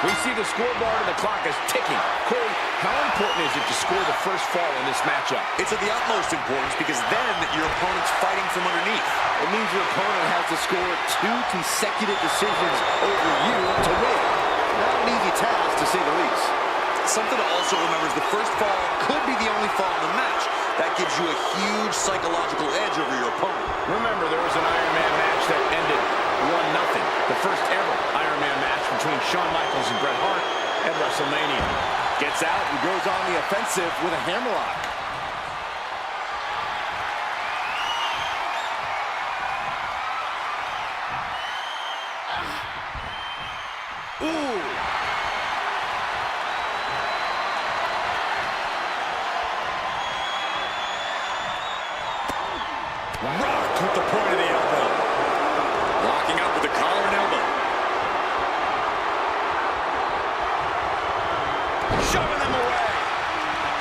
We see the scoreboard and the clock is ticking. Corey, how important is it to score the first fall in this matchup? It's of the utmost importance because then your opponent's fighting from underneath. It means your opponent has to score 2 consecutive decisions over you to win. Not an easy task, to say the least. Something to also remember is the first fall could be the only fall in the match. That gives you a huge psychological edge over your opponent. Remember, there was an Iron Man match that ended 1-0. The first ever Iron Man match between Shawn Michaels and Bret Hart at WrestleMania. Gets out and goes on the offensive with a hammerlock. Ooh! Rocked with the point of the elbow. Locking up with the collar and elbow. Shoving them away.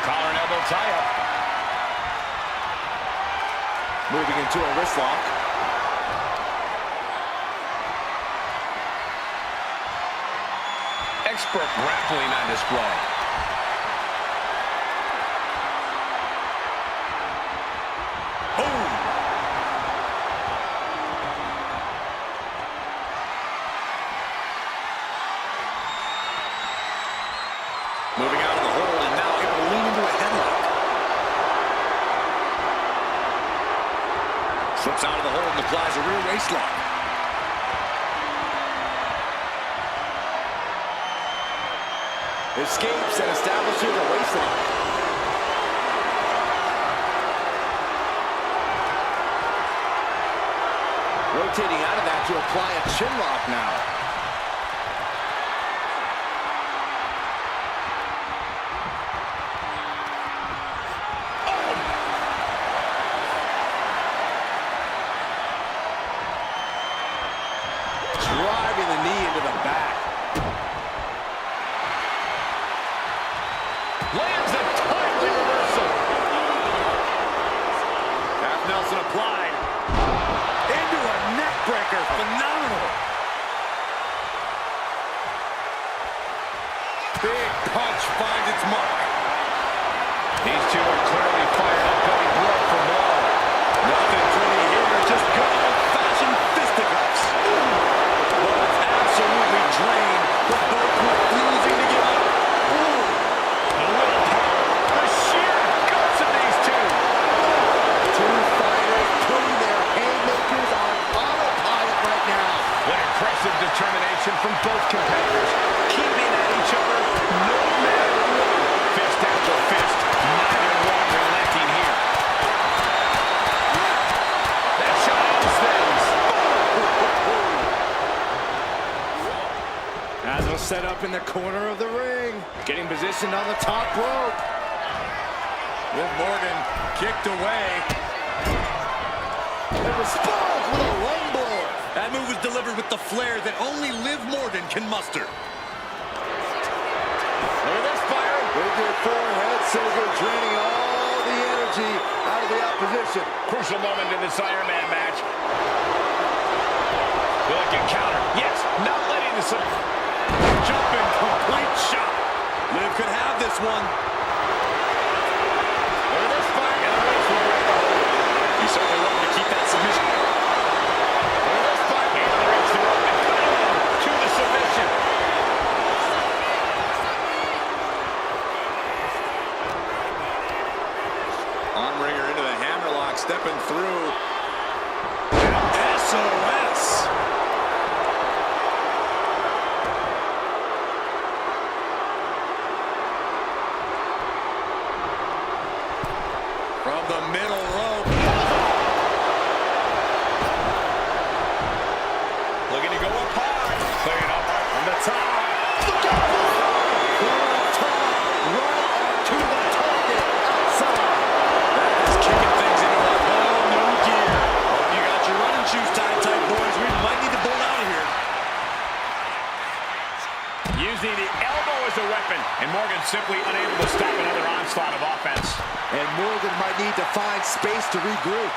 Collar and elbow tie-up. Moving into a wrist lock. Expert grappling on display. Boom. Moving out of the hold and now able to lean into a headlock. Slips out of the hold and applies a rear waist lock. Escapes and establishes a waist lock. Rotating out of that to apply a chin lock now. Driving the knee into the back. Lands a timely reversal. Half Nelson applied. Into a neck breaker. Phenomenal. Big punch finds its mark. These two are clearly fired up, going blow for blow. Nothing pretty here. Just good old-fashioned fisticuffs. Well, it's absolutely drained. But both refusing to give up. The willpower, the sheer guts of these two. Two fighters putting their haymakers on autopilot right now. What impressive determination from both competitors. Keeping at each other no matter what. Fist after fist, neither one relenting here. That shot ends things. As a setup in the corner of the ring. Getting positioned on the top rope. Liv Morgan kicked away. And responds with a lungboard. That move was delivered with the flair that only Liv Morgan can muster. Look at this fire. With your forehead scissor draining all the energy out of the opposition. Crucial moment in this Iron Man match. Will it get counter? Yes, not letting the Jumping complete shot. Liv could have this one. Look at this fire. And the race will break the hold. He certainly wanted to keep that submission. Look at this fire. And the race the rope and put it in to the submission. On-ringer into the hammerlock, stepping through. SOS. From the middle rope. Looking to go up high. Clearing up from the top. Look out! From the top, right onto the target outside. That's kicking things into a whole new gear. Hope you got your running shoes tied tight, boys. We might need to bolt out of here. Using the elbow as a weapon, and Morgan simply unable to stop another onslaught of offense. And Morgan might need to find space to regroup.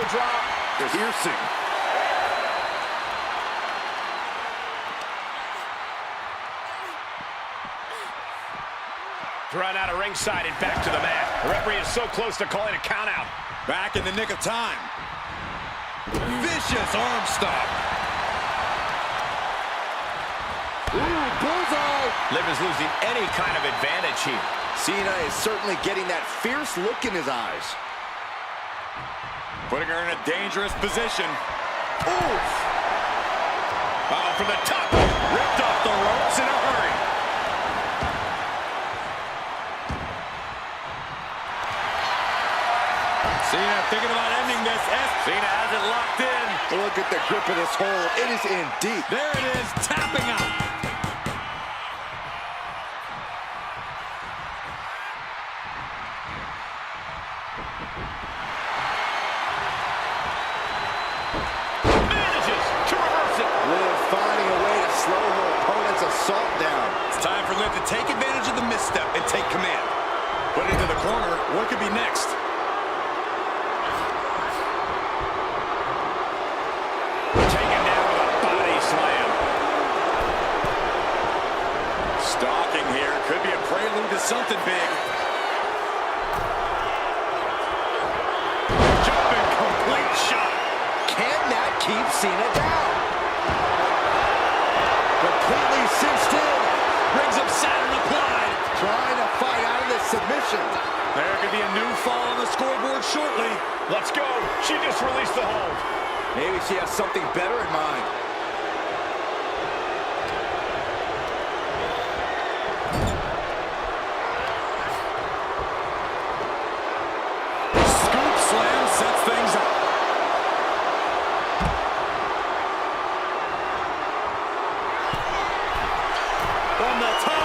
drop. Piercing. Run out of ringside and back to the mat. The referee is so close to calling a count out. Back in the nick of time. Vicious arm stop. Ooh, bullseye. Liv is losing any kind of advantage here. Cena is certainly getting that fierce look in his eyes. Putting her in a dangerous position. Oof. Oh, from the top. Ripped off the ropes in a hurry. Cena thinking about ending this. Cena has it locked in. Look at the grip of this hold. It is in deep. There it is, tapping out. Manages to reverse it. Liv finding a way to slow her opponent's assault down. It's time for Liv to take advantage of the misstep and take command. Put it into the corner. What could be next? Taken down with a body slam. Stalking here. Could be a prelude to something big. Jumping complete shot. Can that keep Cena down? Completely cinched in. Rings of Saturn applied. Trying to fight out of this submission. There could be a new fall on the scoreboard shortly. Let's go. She just released the hold. Maybe she has something better in mind. Scoop slam sets things up. From the top.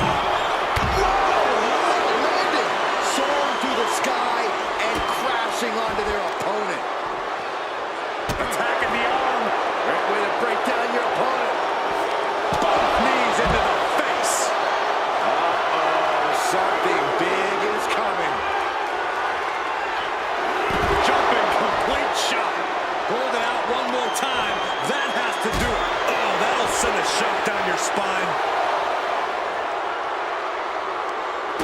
Landing, soaring through the sky and crashing onto their opponent. Attacking the arm. Great way to break down your opponent. Both knees into the face. Uh-oh, something big is coming. Jumping complete shot. Hold it out one more time. That has to do it. Oh, that'll send a shot down your spine.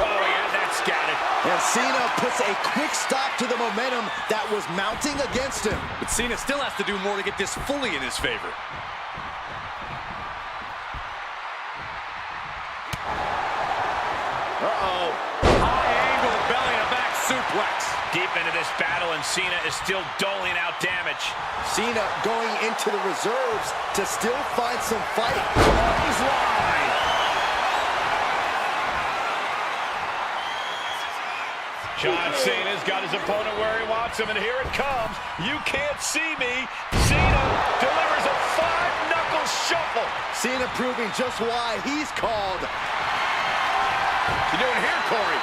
Oh, yeah, that's got it. And Cena puts a quick stop to the momentum that was mounting against him. But Cena still has to do more to get this fully in his favor. Uh-oh. High angle belly to back suplex. Deep into this battle, and Cena is still doling out damage. Cena going into the reserves to still find some fight. Clothesline. John Cena's got his opponent where he wants him, and here it comes. You can't see me. Cena delivers a five-knuckle shuffle. Cena proving just why he's called. You doing here, Corey?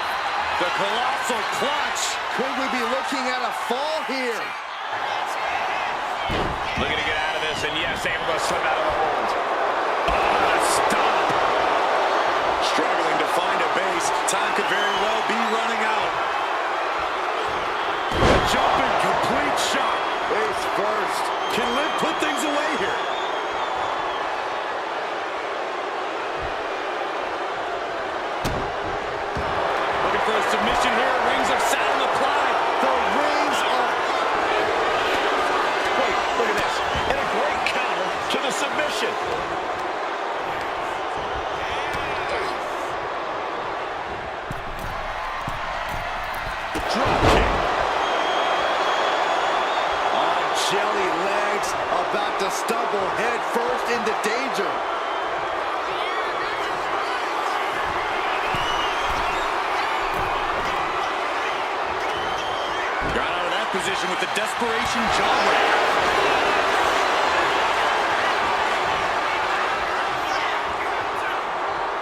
The colossal clutch. Could we be looking at a fall here? Looking to get out of this, and yes, able to slip out of the hold. Oh, the stop. Struggling to find a base. Time could very well be running out. A jumping complete shot. Face first. Can Liv put things away here? Looking for a submission here. Rings of Saturn applied. The rings are... Wait, look at this. And a great counter to the submission. Drop kick. On jelly legs, about to stumble head first into danger. Got out of that position with the desperation jawbreaker.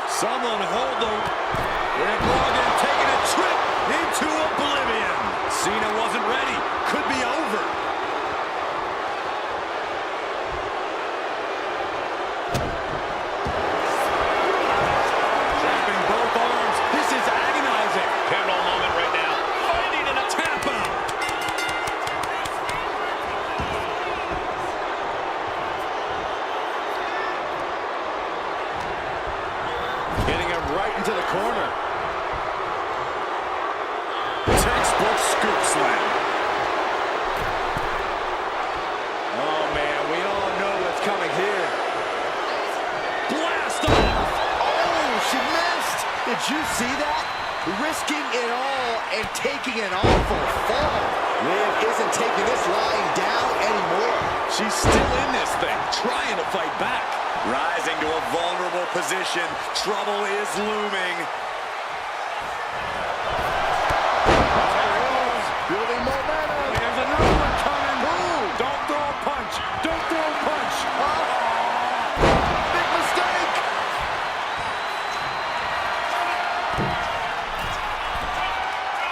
Someone hold the... Rick Morgan taking a trip into oblivion. Cena wasn't ready. Could be over. Trapping both arms. This is agonizing. Pivotal moment right now. Finding a tap out. Textbook scoop slam. Oh, man, we all know what's coming here. Blast off! Oh, she missed. Did you see that? Risking it all and taking an awful fall. Liv isn't taking this lying down anymore. She's still in this thing, trying to fight back. Rising to a vulnerable position. Trouble is looming. Building momentum. There's another one coming. Boom. Don't throw a punch. Don't throw a punch. Big mistake.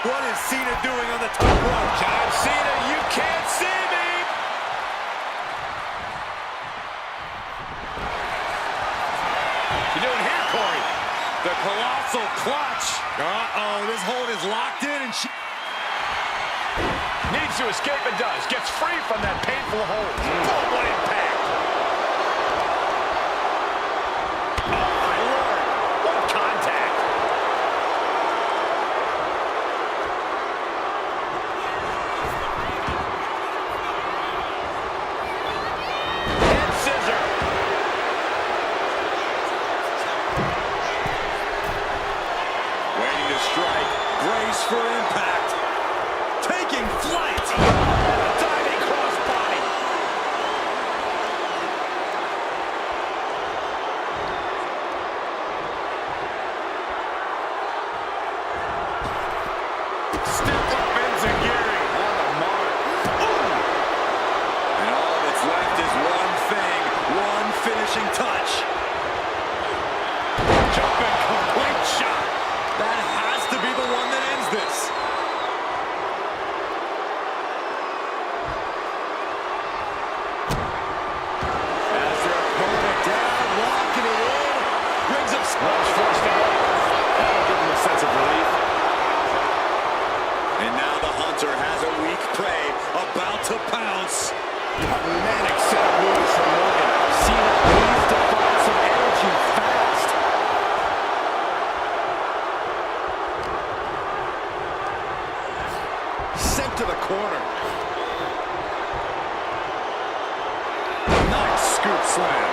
What is Cena doing on the top rope? John Cena, you can't see me! You doing here, Corey? The colossal clutch. Uh-oh, this hold is locked in and she... Needs to escape and does. Gets free from that painful hold. Boom, what impact! Oh, my Lord! What contact! Head scissor! Waiting to strike. Brace for impact. Taking flight. Diving crossbody! Step up enziguri on the mark. Ooh. And all that's left is one thing. One finishing touch. Jumping complete shot. That has to be the one that ends this. As their opponent down, locking it in. Brings up Rush forced out. That'll give him a sense of relief. And now the hunter has a weak prey about to pounce. Manic set of moves from Morgan. Cena needs to find some energy fast. Sent to the corner. Nice scoop slam.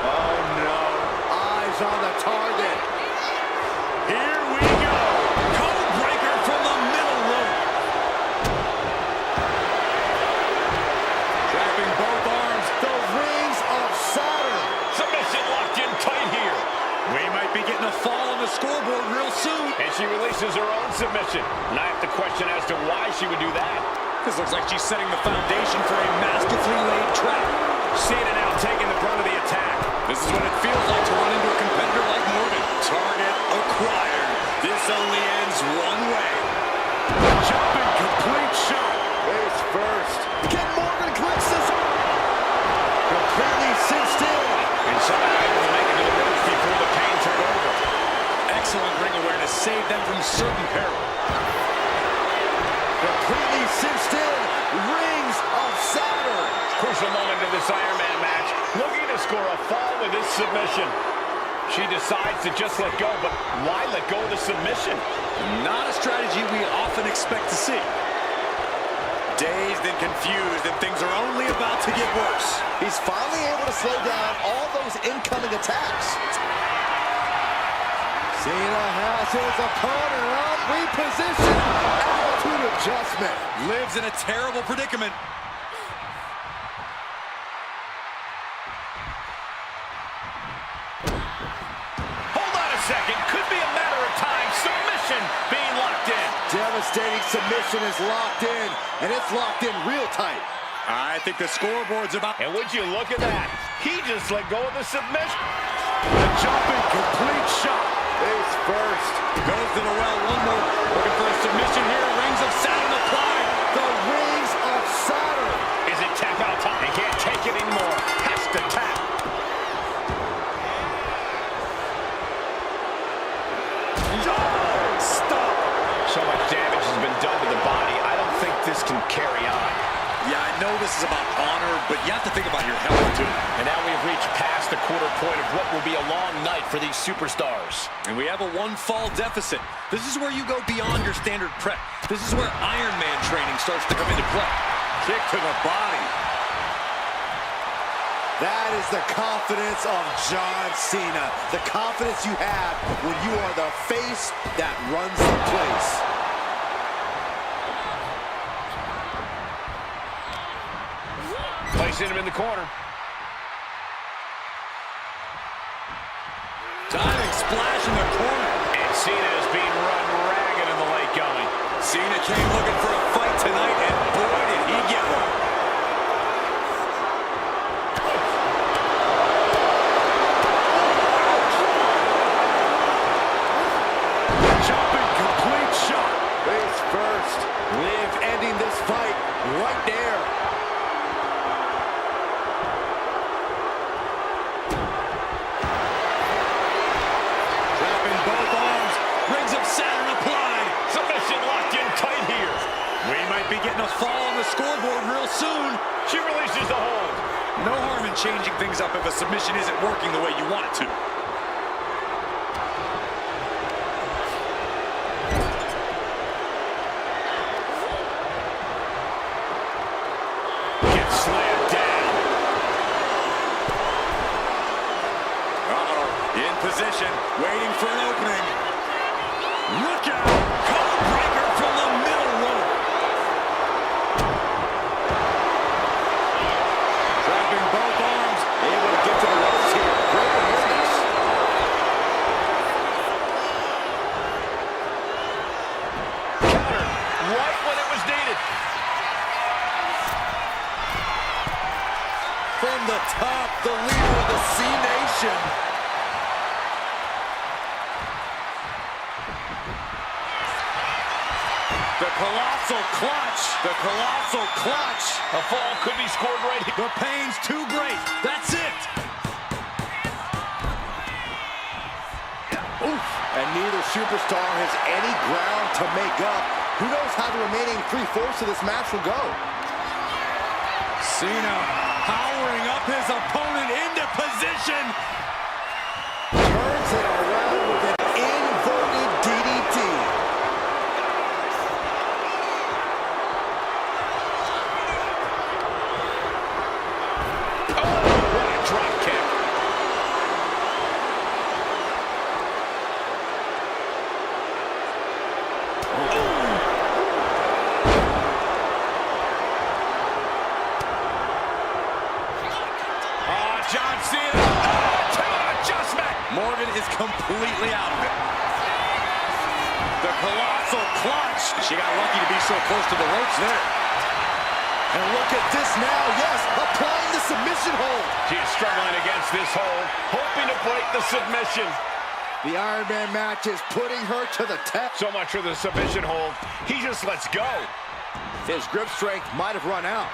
Oh no. Eyes on the target. Here we go. Code breaker from the middle rope. Trapping both arms. The rings of Saturn. Submission locked in tight here. We might be getting a fall on the scoreboard real soon. And she releases her own submission. And I have to question as to why she would do that. This looks like she's setting the foundation for a masterfully laid trap. Cena now taking the brunt of the attack. This is what it feels like to run into a competitor like Morgan. Target acquired. This only ends one way. Jumping complete shot. Face first. Can Morgan clinch this? Completely cinched in. And somehow able to make it to the ropes before the pain took over. Excellent ring awareness saved them from certain peril. Completely cinched in. Rings of Saturn. Crucial moment in this Iron Man match. Looking to score a fall with this submission. She decides to just let go, but why let go of the submission? Not a strategy we often expect to see. Dazed and confused, and things are only about to get worse. He's finally able to slow down all those incoming attacks. Cena has his opponent on reposition. Attitude adjustment. Lives in a terrible predicament. Hold on a second. Could be a matter of time. Submission being locked in. Devastating submission is locked in, and it's locked in real tight. I think the scoreboard's about... And would you look at that? He just let go of the submission. The jumping complete shot. Face first. Goes to the well, one more. Looking for a submission here. Rings of Saturn applied. The rings of Saturn. Is it tap out time? He can't take it anymore. Has to tap. Stop. So much damage has been done to the body. I don't think this can carry on. Yeah, I know this is about honor, but you have to think about your health, too. And now we've reached past the quarter point of what will be a long night for these superstars. And we have a one-fall deficit. This is where you go beyond your standard prep. This is where Iron Man training starts to come into play. Kick to the body. That is the confidence of John Cena. The confidence you have when you are the face that runs the place. Placing him in the corner. Diving splash in the corner. And Cena is being run ragged in the late going. Cena came looking for a fight tonight, and boy, did he get one. Jumping complete shot. Face first. Liv ending this fight right there. Dropping both arms. Rings of Saturn applied. Submission locked in tight here. We might be getting a fall on the scoreboard real soon. She releases the hold. No harm in changing things up if a submission isn't working the way you want it to. Gets slammed down. Uh-oh. In position, waiting for an opening. Look out! Code breaker from the middle rope. Dropping both arms. Able to get to the ropes here. Great awareness. Counter right when it was needed. From the top, the leader of the C-Nation. The colossal clutch. The colossal clutch. A fall could be scored right here. The pain's too great. That's it. Oof. And neither superstar has any ground to make up. Who knows how the remaining 3/4 of this match will go? Cena powering up his opponent into position. Turns it around with an inverted DDT. Oh, what a drop kick. John Cena. Adjustment. Morgan is completely out of it. The colossal clutch. She got lucky to be so close to the ropes there. And look at this now. Yes, applying the submission hold. She is struggling against this hold, hoping to break the submission. The Iron Man match is putting her to the test. So much for the submission hold. He just lets go. His grip strength might have run out.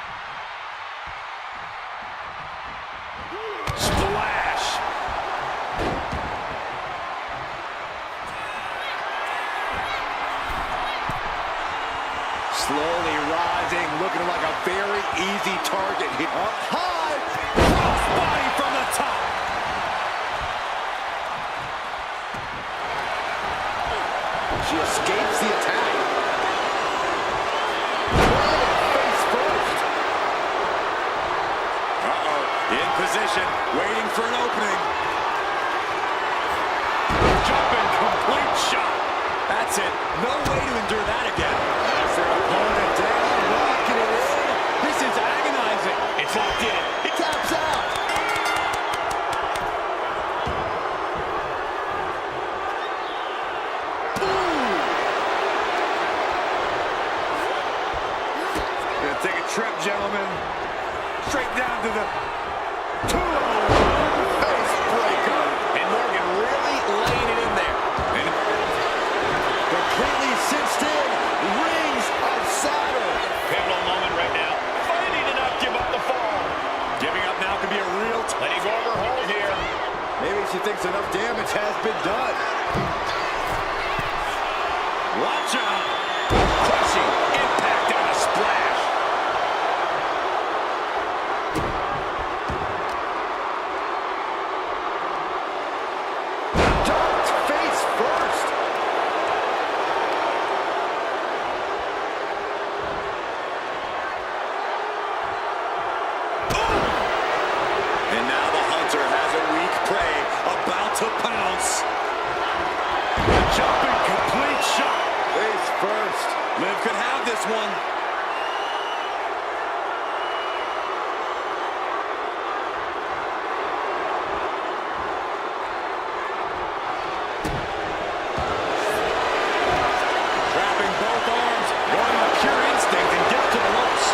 Splash. Slowly rising, looking like a very easy target. Up high, crossbody from the top. She escapes the attack. Face first. Uh-oh. In position, waiting for an opening. Jumping complete shot. That's it. No way to endure that again. That's their opponent down, locking it in. This is agonizing. It's locked in. He taps out. Gonna take a trip, gentlemen. Straight down to the 2-0. Face breaker. And Morgan really laying it in there. And Completely cinched in. Rings of Saturn. Pivotal moment right now. Fighting to not give up the fall. giving up now could be a real Letting go of her hold here. Maybe she thinks enough damage has been done. Watch out. Crushing impact on a splash. Dropping both arms, going with pure instinct and gets to the ropes.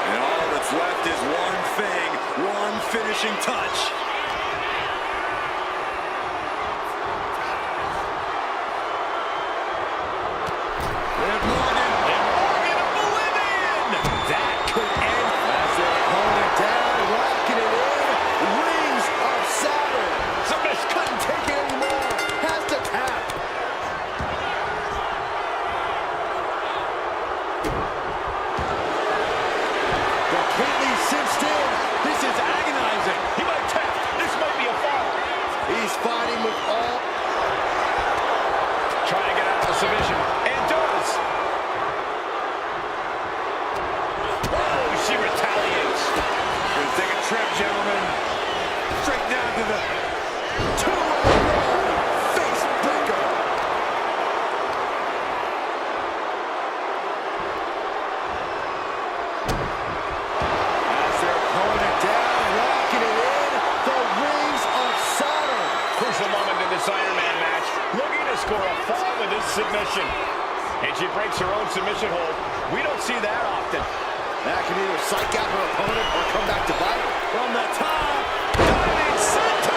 And all that's left is one thing, one finishing touch. Liv Morgan, a Bolivian! That could end as their opponent down, rocking it in. Rings of Saturn. Submission couldn't take it anymore. Has to tap. Completely cinched in. This is agonizing. He might tap. This might be a fall. He's fighting with all. Trying to get out of the submission. And does. Oh, she retaliates. Gonna take a trip, gentlemen. Straight down to the Face breaker. As their opponent down, locking it in. The Rings of Saturn. Crucial moment in this Iron Man match. Looking to score a fall with this submission. And she breaks her own submission hold. We don't see that often. That can either psych out her opponent or come back to bite her. from the top. Diving senton.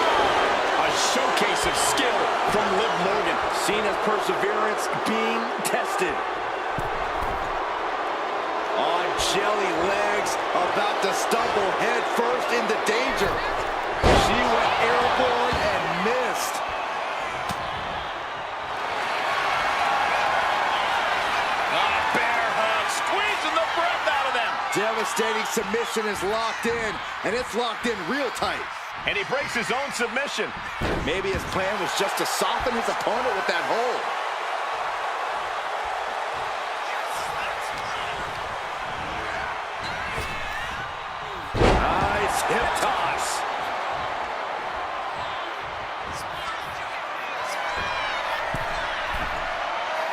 A showcase of skill from Liv Morgan. Cena's perseverance being tested. On jelly legs, about to stumble head first into danger. She went airborne and missed. Bear hug, squeezing the breath out of them. Devastating submission is locked in, and it's locked in real tight. And he breaks his own submission. Maybe his plan was just to soften his opponent with that hold. Nice hip toss.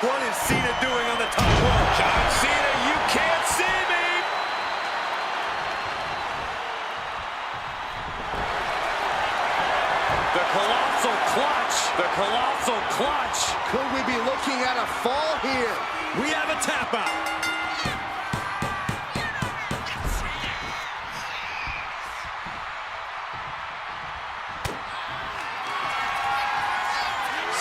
What is Cena doing on the top rope? John Cena, you can't see me. The colossal clutch. The colossal clutch. Could we be looking at a fall here? We have a tap out.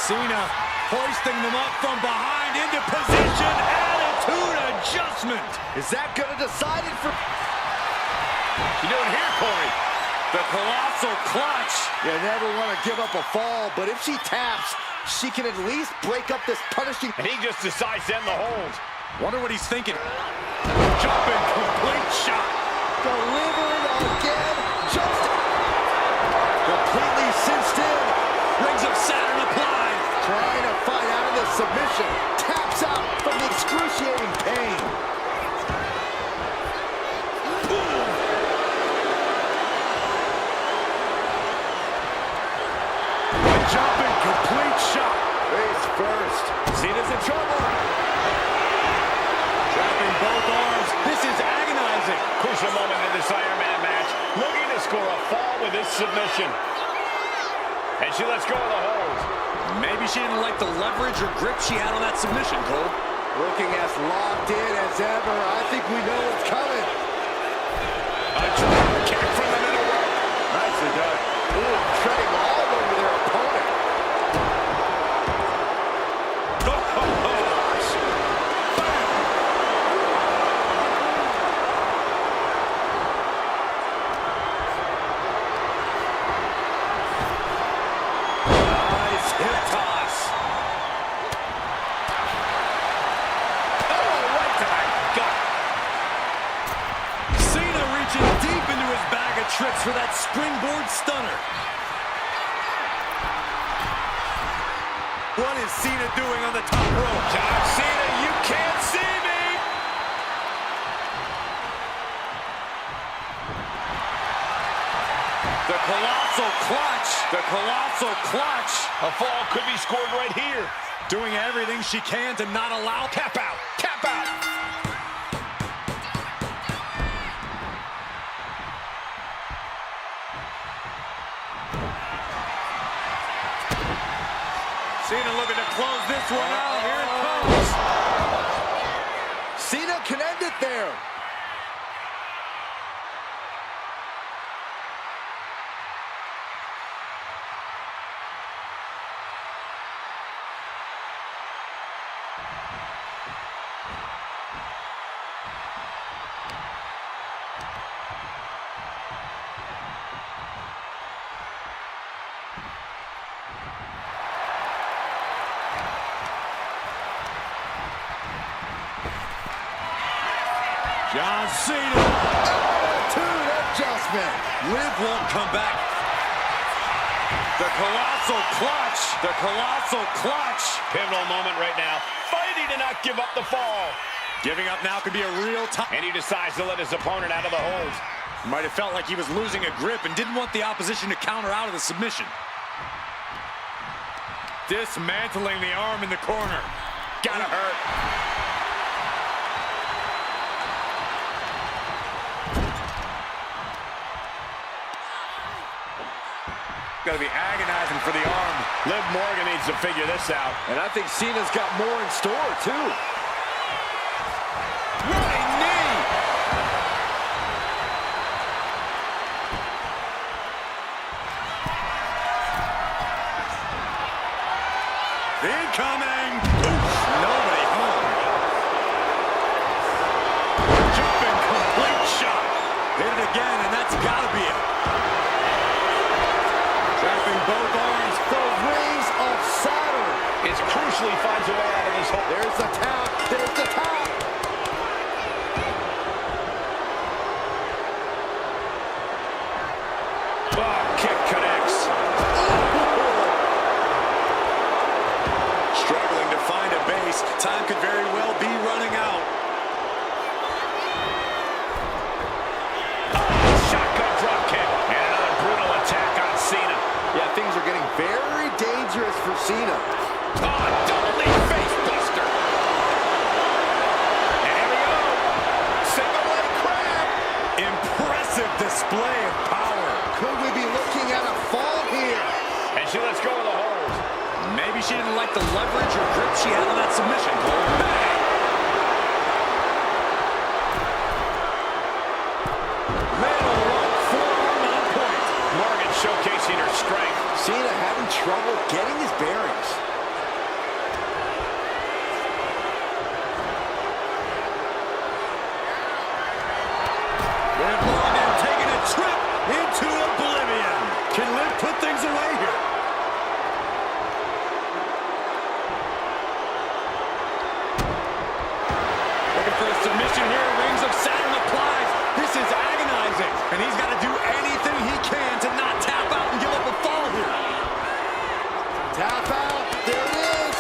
Cena hoisting them up from behind into position. Attitude adjustment. Is that going to decide it for... You doing here, Corey? The colossal clutch. You never want to give up a fall, but if she taps, she can at least break up this punishing... And he just decides to end the hold. Wonder what he's thinking. Jumping complete shot. Delivered again. Just... Completely cinched in. Rings of Saturn applied. Trying to fight out of this submission. Taps out from the excruciating pain. Jumping complete shot. Face first. Cena's in trouble. Dropping both arms. This is agonizing. Crucial moment in this Iron Man match. Looking to score a fall with this submission. And she lets go of the hold. Maybe she didn't like the leverage or grip she had on that submission, Cole. Looking as locked in as ever. I think we know what's coming. A drop kick from the middle rope. Nicely done. Ooh, treading all over their opponent. Nice hip toss. Oh, right to the gut. Cena reaching deep into his bag of tricks for that springboard stunner. What is Cena doing on the top rope? John Cena, you can't see me. The colossal clutch. The colossal clutch. A fall could be scored right here. Doing everything she can to not allow. Tap out. Tap out. Cena looking to close this one out. Here it comes. Cena can end it there. John Cena. Attitude adjustment. Liv won't come back. The colossal clutch. The colossal clutch. Pivotal moment right now. Fighting to not give up the fall. Giving up now could be a real time. And he decides to let his opponent out of the hold. Might have felt like he was losing a grip and didn't want the opposition to counter out of the submission. Dismantling the arm in the corner. Gotta hurt. Gotta be agonizing for the arm. Liv Morgan needs to figure this out. And I think Cena's got more in store, too. Running knee. Incoming. Oof, nobody home. Jumping complete shot. Hit it again, and that's gotta be it. Trapping both arms. The rings of Saturn. It's crucial he finds a way out of this hole. There's the tap. There's the tap. Oh, kick connects. Struggling to find a base. Time could very well be running out. Shotgun drop kick. And another brutal attack on Cena. Yeah, things are getting very dangerous for Cena. Oh, double knee face buster. And here we go. Single leg crab. Impressive display of power. Could we be looking at a fall here? And she lets go of the hold. Maybe she didn't like the leverage or grip she had on that submission. Bang! Middle rope forearm on point. Morgan showcasing her strength. Cena having trouble getting his bearings. Liv Morgan taking a trip into oblivion. Can Liv put things away here? Looking for a submission here. Rings of Saturn applies. This is agonizing. And he's got to do anything he can to not tap out and give up a fall here. Tap out. There it is.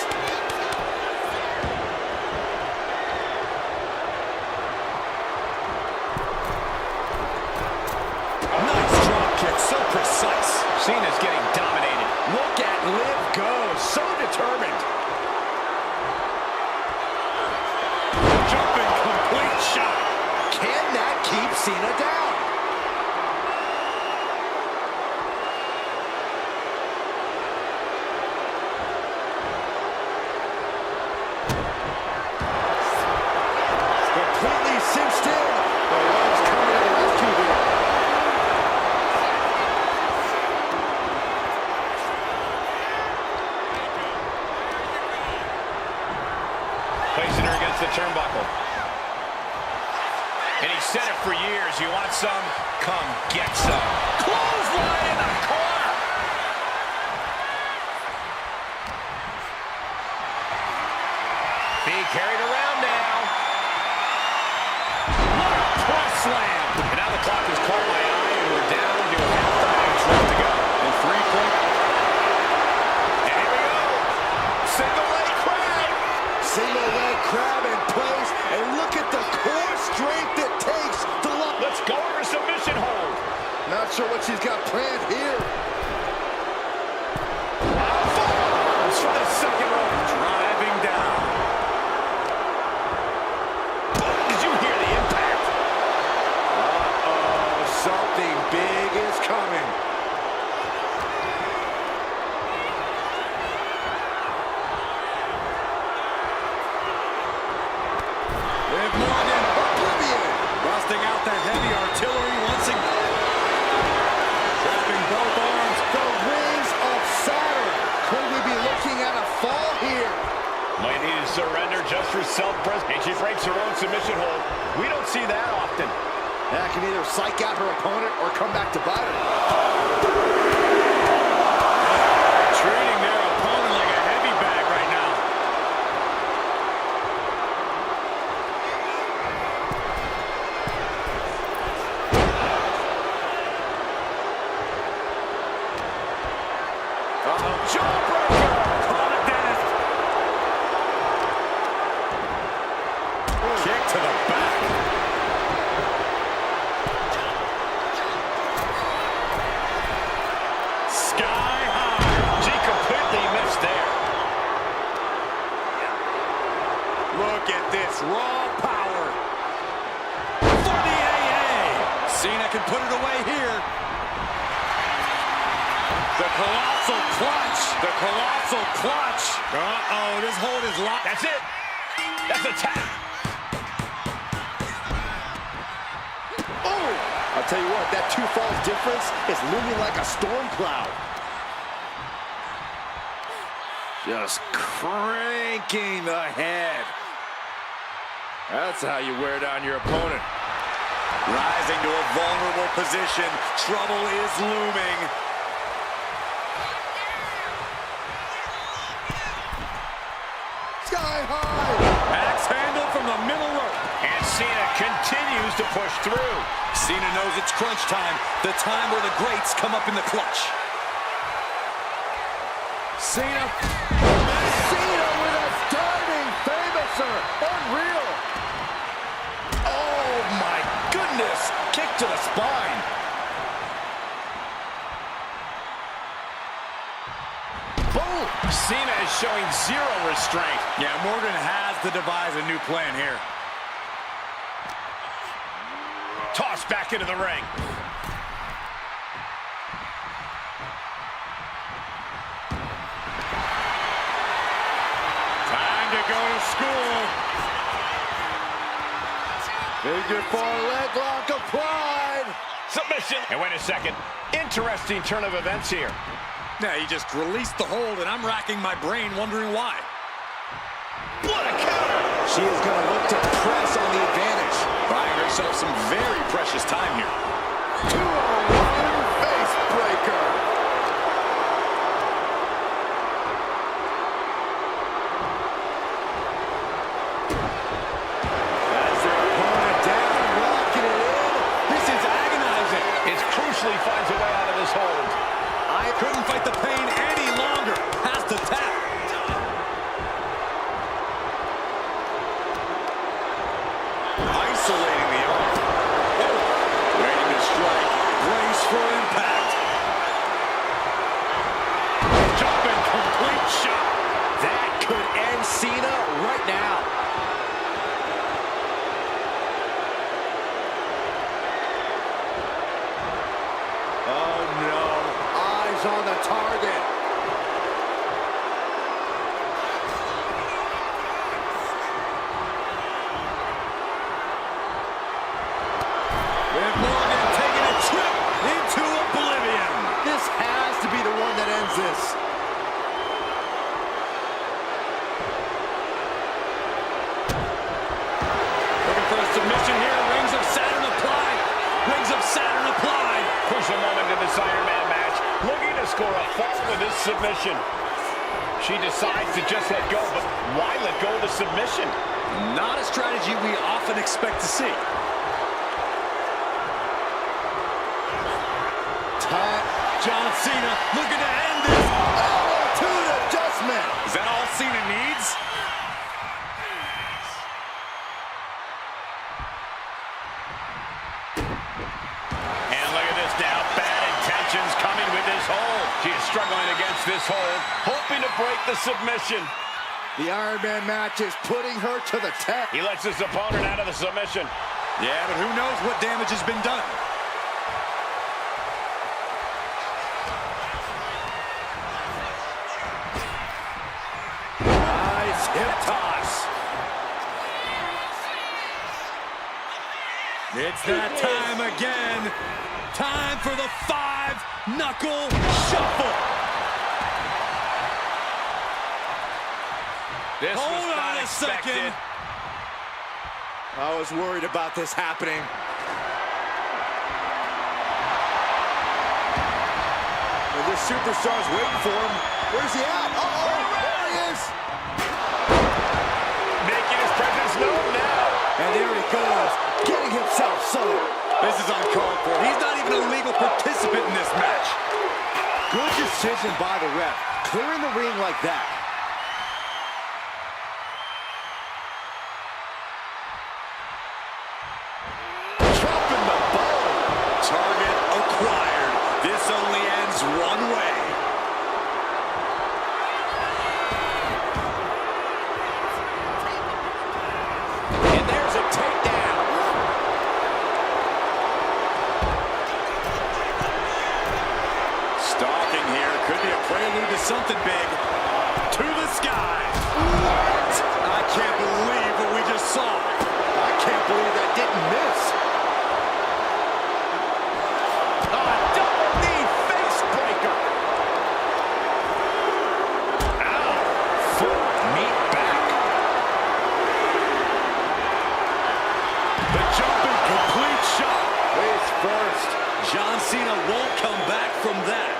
Nice drop kick. So precise. Cena's getting dominated. Look at Liv go. So determined. Jumping complete shot. Can that keep Cena down? Completely cinched in. The Rams coming to the rescue here. Placing her against the turnbuckle. And he said it for years. You want some? Come get some. Clothesline in the corner. Being carried around now. What a press slam. And now the clock has caught my eye, and we're down to half the match left to go. And 3 points. And here we go. Single leg crab. Single leg crab in place. And look at the core strength it takes to lock. Let's go over submission hold. Not sure what she's got planned here. Falls for the second rope. Driving down. Did you hear the impact? Uh-oh, something big is coming. their heavy artillery once again. Wrapping both arms. The rings of Saturn. Could we be looking at a fall here? Might need to surrender just for self-preservation. And she breaks her own submission hold. We don't see that often. That can either psych out her opponent or come back to bite her. Treating their opponent like a heavy bag right now. Jawbreaker! Call it, Dennis. Kick to the back. Sky high. She completely missed there. Look at this raw power. For the AA. Cena can put it away here. The colossal clutch. The colossal clutch. Uh-oh, this hold is locked. That's it. That's a tap. Oh! I'll tell you what, that two falls difference is looming like a storm cloud. Just cranking the head. That's how you wear down your opponent. Rising to a vulnerable position. Trouble is looming. Sky high! Axe handle from the middle rope. And Cena continues to push through. Cena knows it's crunch time. The time where the greats come up in the clutch. Cena. Cena with a stunning famouser! Unreal! Oh my goodness. Kick to the spine. Boom! Cena is showing zero restraint. Yeah, Morgan has to devise a new plan here. Tossed back into the ring. Time to go to school. Figure four leg lock applied! Submission. And wait a second. Interesting turn of events here. Now, he just released the hold, and I'm racking my brain wondering why. What a counter. She is going to look to press on the advantage. Buying herself some very precious time here. 2-on-1 face breaker. As their opponent down, locking it in. This is agonizing. It crucially finds a way out of this hold. I couldn't fight the pain any longer. Has to tap. Isolating the arm. Oh, waiting to strike. Brace for impact. Jumping complete shot. That could end Cena right now. Oh no. Eyes on the target. With Morgan taking a trip into oblivion. This has to be the one that ends this. Looking for a submission here. Rings of Saturn applied. Rings of Saturn applied. Crucial moment in this Iron Man match. Looking to score a fall with this submission. She decides to just let go, but why let go of the submission? Not a strategy we often expect to see. John Cena looking to end this. Altitude adjustment. Is that all Cena needs? And look at this now. Bad intentions coming with this hold. She is struggling against this hold, hoping to break the submission. The Iron Man match is putting her to the test. He lets his opponent out of the submission. Yeah, but who knows what damage has been done. Nice hip toss. It's that time again. Time for the 5-knuckle shuffle. This was Hold not on a expected. second. I was worried about this happening. And this superstar's waiting for him. Where's he at? Uh-oh, there he is. Making his presence known now. And there he goes, getting himself sunk. This is uncalled for. He's not even a legal participant in this match. Good decision by the ref, clearing the ring like that. Dropping the ball. Target acquired. This only ends one way. And there's a takedown. Stalking here. Could be a prelude to something big. To the sky. What? I can't believe what we just saw. I can't believe that didn't miss. Double knee face breaker. Ow. Foot meat back. The jumping complete shot. Face first. John Cena won't come back from that.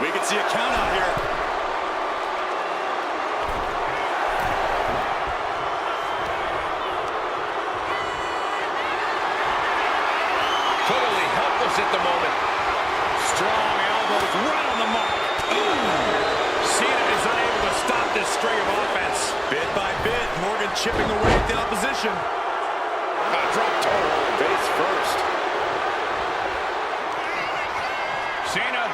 We can see a count out here. Totally helpless at the moment. Strong elbows right on the mark. Cena is unable to stop this string of offense. Bit by bit, Morgan chipping away at the opposition. Drop toe. Face first. Cena.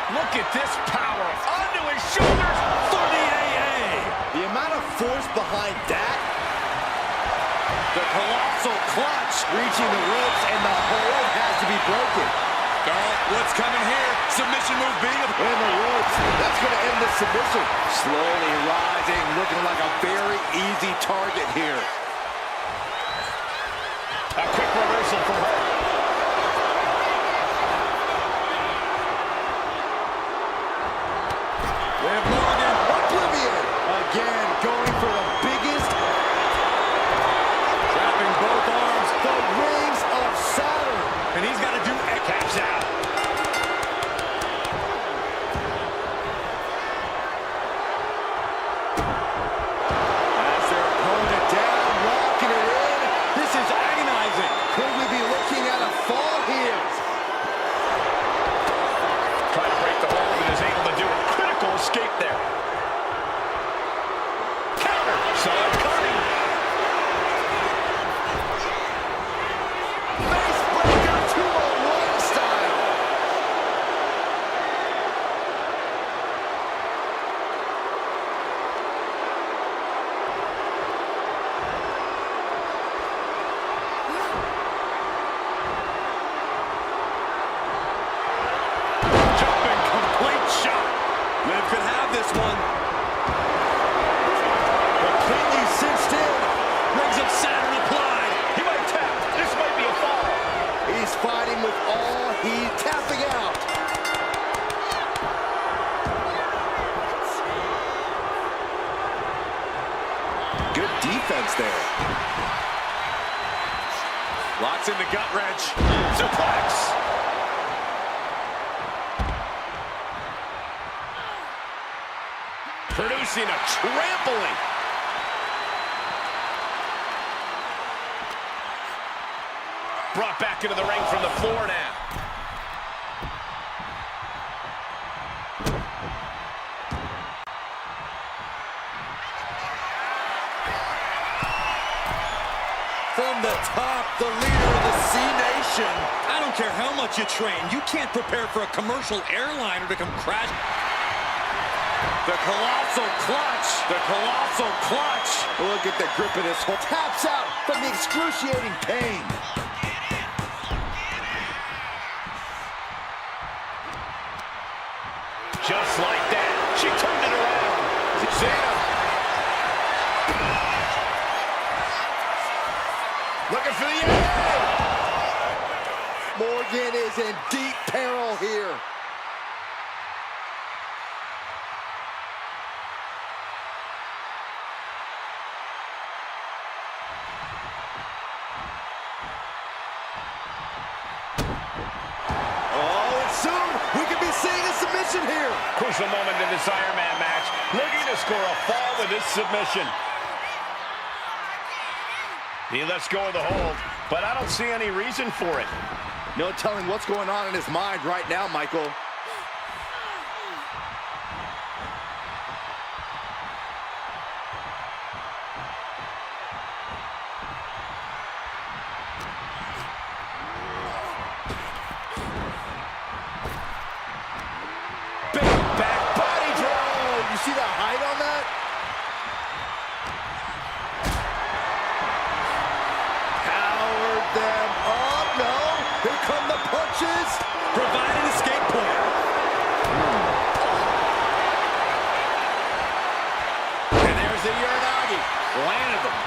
Look at this power. Onto his shoulders for the AA. The amount of force behind that. The colossal clutch. Reaching the ropes, and the hold has to be broken. Oh, what's coming here? Submission move being In the ropes. That's going to end the submission. Slowly rising, looking like a very easy target here. A quick reversal for her. Liv Morgan, oblivion. Again, going for the biggest. Trapping both arms. The rings of Saturn. And he's got to do Taps out. As their opponent down, locking it in. This is agonizing. Could we be looking at a fall here? Trying to break the hold and is able to do a critical escape there. Counter. Saw it coming. Face breaker 201 style. Jumping complete shot. Liv could have this one. Completely cinched in. Rings of Saturn applied. He might tap. This might be a fall. He's fighting with all he's tapping out. Good defense there. Locks in the gut wrench. Suplex. Producing a trampling. Brought back into the ring from the floor now. From the top, the leader of the C-Nation. I don't care how much you train. You can't prepare for a commercial airliner to come crash. The colossal clutch. The colossal clutch. Look at the grip of this hold. Taps out from the excruciating pain. Just Morgan is in deep peril here. Oh, and soon we could be seeing a submission here. Crucial moment in this Iron Man match. Looking to score a fall with this submission. He lets go of the hold, but I don't see any reason for it. No telling what's going on in his mind right now, Michael. Big back body drop. You see the height on that? Powered them up. No. Here come the punches. Provide an escape plan. And there's the Uranagi. Landed them.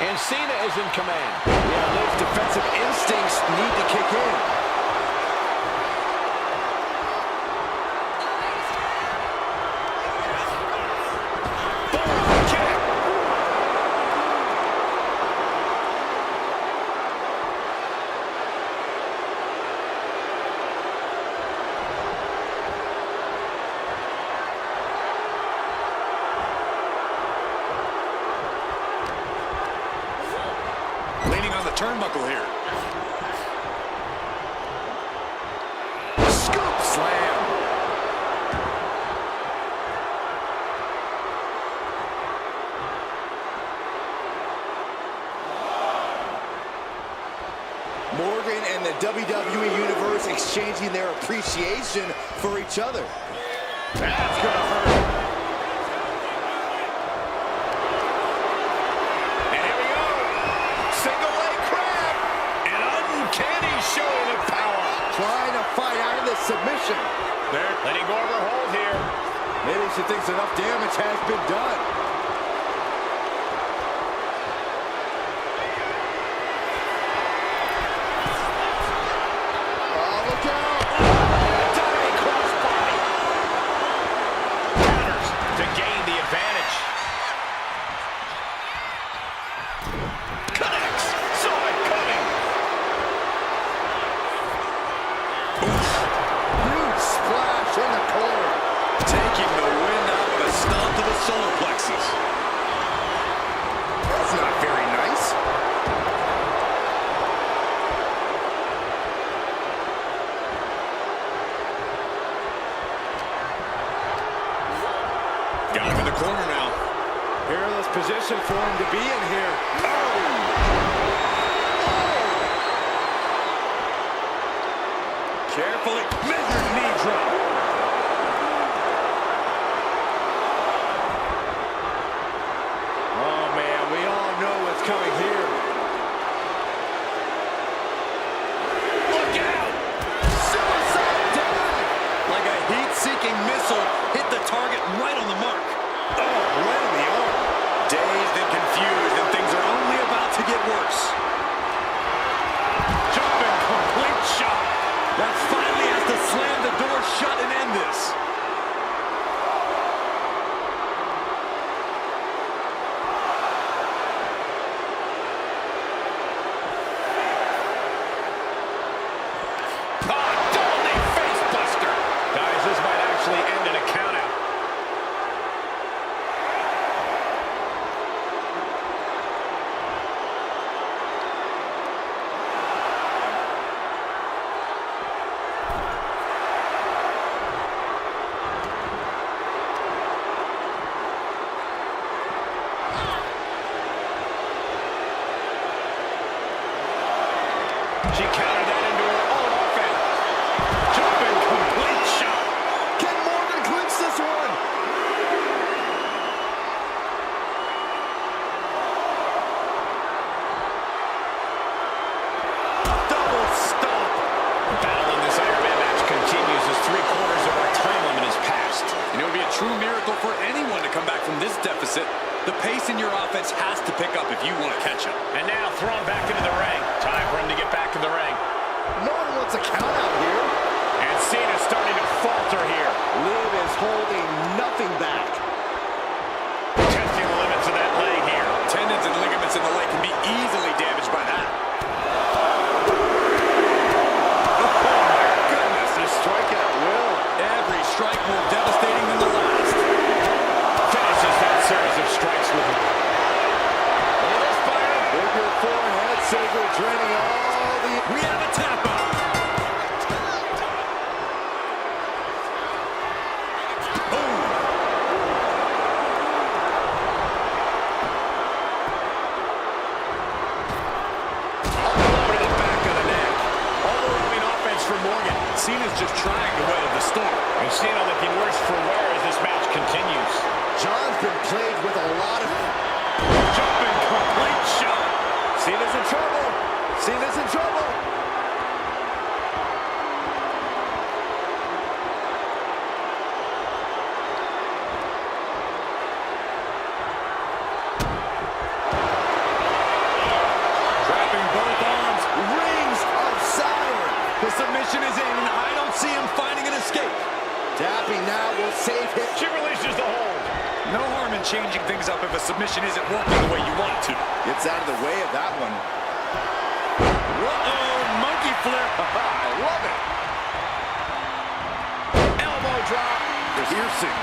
And Cena is in command. Yeah, those defensive instincts need to kick in. Leaning on the turnbuckle here. Scoop slam. Morgan and the WWE Universe exchanging their appreciation for each other. That's gonna hurt. And here we go. Single leg crab. An uncanny showing of power. Trying to fight out of this submission. They're letting go of her hold here. Maybe she thinks enough damage has been done. Oh, look out! Diving crossbody. Counters to gain the advantage. Connects. Saw it coming. Huge splash in the corner. Taking the wind out with a stomp to the solar plexus. That's not very nice. Got him in the corner now. Perilous position for him to be in here. Carefully measured knee drop. Oh, man, we all know what's coming here. Look out. Suicide dive! Like a heat-seeking missile, hit the target right on the mark. Oh, right in the arm. Dazed and confused, and things are only about to get worse. Jumping complete shot. That finally has to slam the door shut and end this. Double knee face buster. Guys, this might actually end in a countout. She countered that into her own offense. Jumping complete shot. Can Morgan clinch this one? Double stomp. The battle in this Iron Man match continues as 3/4 of our time limit is passed. And it would be a true miracle for anyone to come back from this deficit. The pace in your offense has to pick up if you want to catch up. And now thrown back into the ring. Time for him to get back in the ring. No one wants a count Cena's just trying to weather the storm. And Cena looking worse for wear as this match continues. John's been plagued with a lot of... Jumping complete shot. Cena's in trouble. Cena's in trouble. Grabbing both arms. Rings of Saturn. The submission is in, and I don't see him finding an escape. Tapping now will save him. She releases the hold. No harm in changing things up if a submission isn't working the way you want it to. Gets out of the way of that one. Uh-oh, monkey flip. I love it. Elbow drop. Piercing.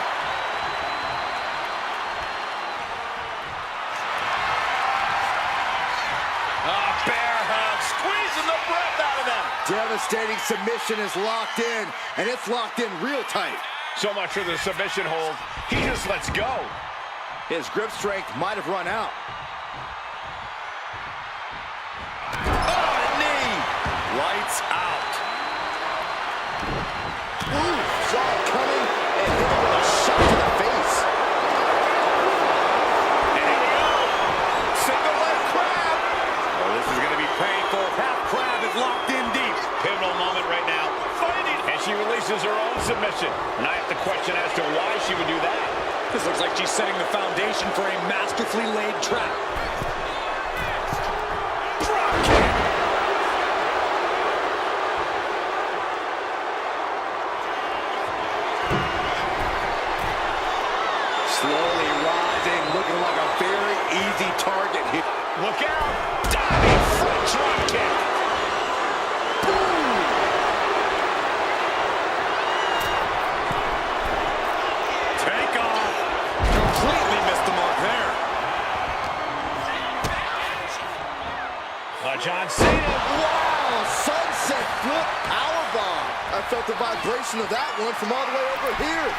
Bear hug, squeezing the breath out of them. Devastating submission is locked in, and it's locked in real tight. So much for the submission hold. He just lets go. His grip strength might have run out. Oh, knee. Lights out. Ooh, saw it coming and hit him with a shot to the face. And here we go. Single leg crab. Oh, this is going to be painful. Half crab is locked in deep. Pivotal moment right now. Fighting. And she releases her own submission. And I have to question as to why she would do that. This looks like she's setting the foundation for a masterfully laid trap. Drop kick. Slowly rising, looking like a very easy target here. Look out. Diving front drop kick. Take off. Completely missed the mark there. John Cena. Wow, sunset flip powerbomb. I felt the vibration of that one from all the way over here.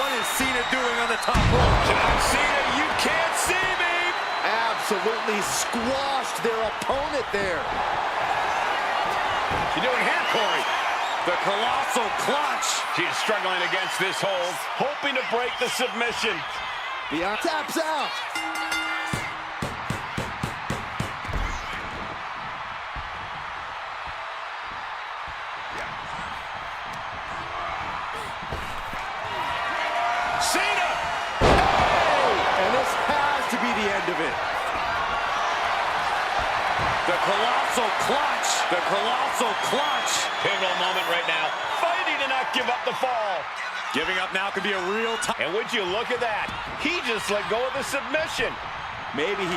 What is Cena doing on the top rope? John Cena, you can't see me. Absolutely squashed their opponent there. You doing here, Corey? The colossal clutch. She's struggling against this hold, hoping to break the submission. Beyond taps out. Cena! And this has to be the end of it. The colossal clutch. The colossal clutch. Pivotal moment right now. Fighting to not give up the fall. Giving up now could be a real time. And would you look at that? He just let go of the submission. Maybe he...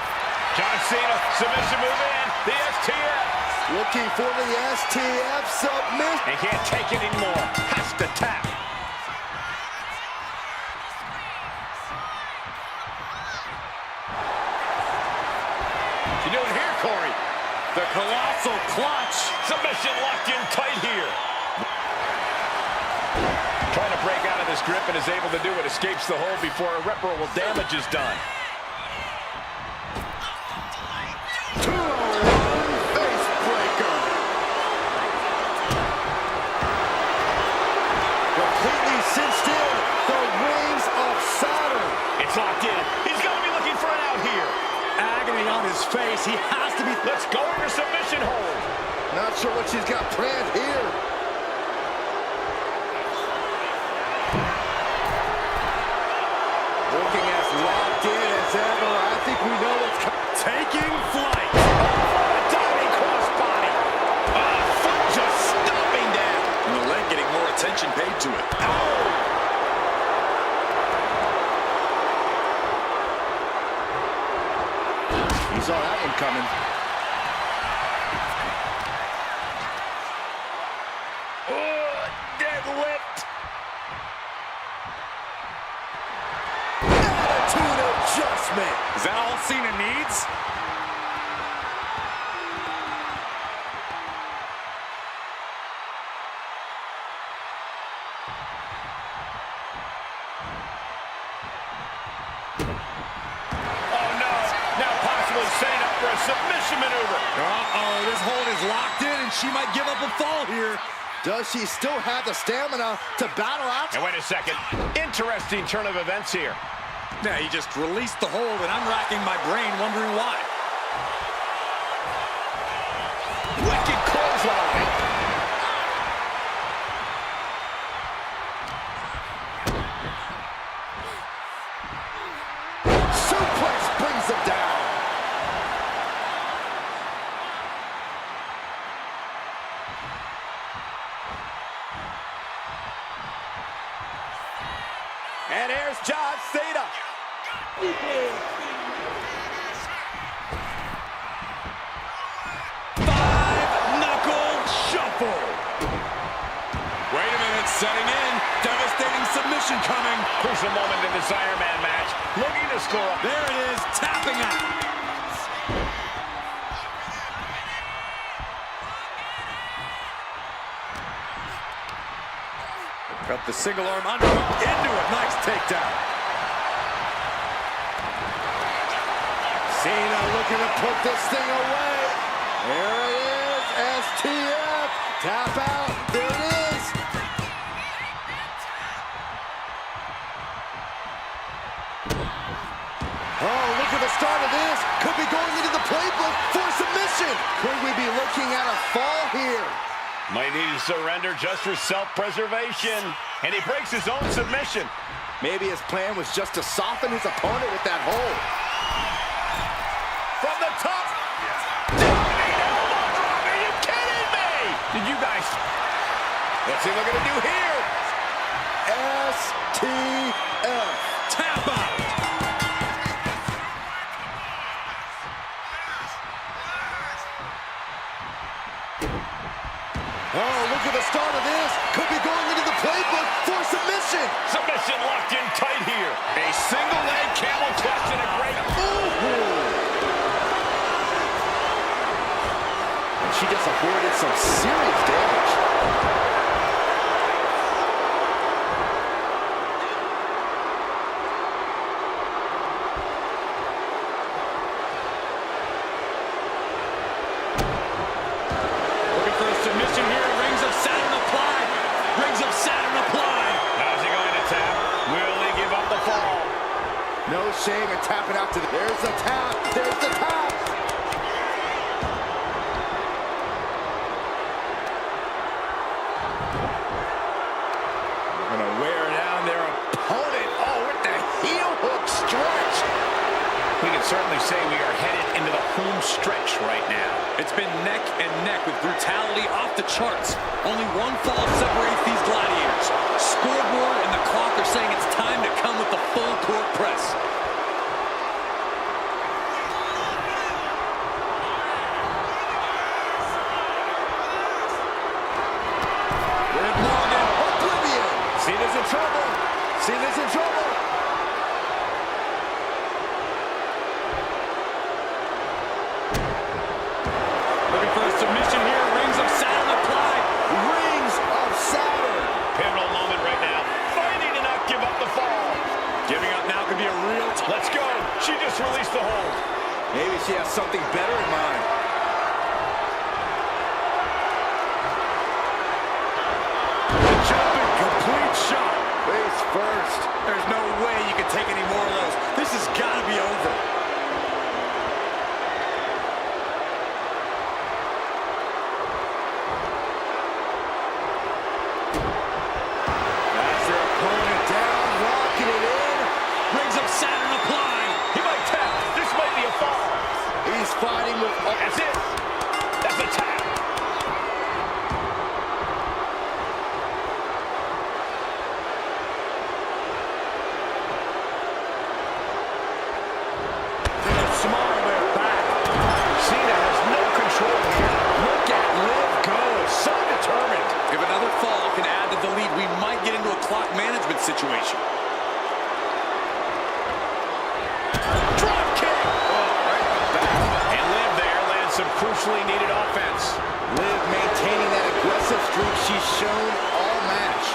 John Cena, submission move in. The STF. Looking for the STF submission. And can't take it anymore. Has to tap. What you doing here, Corey? The colossal clutch. Submission locked in tight here. Trying to break out of this grip and is able to do it. Escapes the hold before irreparable damage is done. Face breaker. Completely cinched in. The rings of Saturn. It's locked in. He's got to be looking for an out here. Agony on his face. He has to be... Let's go for submission hold. Not sure what she's got planned here. Looking as locked in as ever. I think we know what's coming. Taking flight. Diving crossbody. Foot just stomping down. And the leg getting more attention paid to it. He saw that one coming. Deadlift. Attitude adjustment. Is that all Cena needs? Oh, no. Now possibly setting up for a submission maneuver. Uh-oh, this hold is locked in and she might give up a fall here. Does she still have the stamina to battle out? And wait a second. Interesting turn of events here. Yeah, he just released the hold, and I'm racking my brain wondering why. Wicked clothesline. Suplex brings them down. And here's John Cena. Five-knuckle shuffle. Wait a minute, setting in. Devastating submission coming. Crucial moment in this Iron Man match. Looking to score up. There it is, tapping out. Got the single arm underhook into it. Nice takedown. Cena looking to put this thing away. There it is, STF. Tap out, there it is. Oh, look at the start of this. Could be going into the playbook for submission. Could we be looking at a fall here? Might need to surrender just for self-preservation. And he breaks his own submission. Maybe his plan was just to soften his opponent with that hold. From the top. Dominating elbow drop. Are you kidding me? Did you guys... What's he looking to do here? STF. Tap out. Oh, look at the start of this. Could be going into the playbook for submission. Submission locked in tight here. A single leg camel clutch and a great... She just avoided some serious damage. Looking for a submission here. Rings of Saturn applied. Rings of Saturn applied. How's he going to tap? Will he give up the fall? No shame in tapping out to the... There's the tap. There's the tap. Gonna wear down their opponent. Oh, with the heel hook stretch. We can certainly say we are headed into the home stretch right now. It's been neck and neck with brutality off the charts. Only one fall separates these gladiators. Scoreboard and the clock are saying it's time to come with the full court press. Liv Morgan, oblivion. Cena's in trouble. Cena's in trouble. Looking for a submission here. Rings of Saturn applied. Rings of Saturn. Pivotal moment right now. Fighting to not give up the fall. Giving up now could be a real... Let's go. She just released the hold. Maybe she has something better in mind. Jumping complete shot. Face first. There's no way you can take any more of those. This has got to be over. That's their opponent down, locking it in. Rings of Saturn applied. He might tap. This might be a fall. He's fighting with... That's it. That's a tap. Smart way back. Cena has no control here. Look at Liv go. So determined. If another fall can add to the lead, we might get into a clock management situation. Drop kick. Oh, right back. And Liv there lands some crucially needed offense. Liv maintaining that aggressive streak she's shown all match.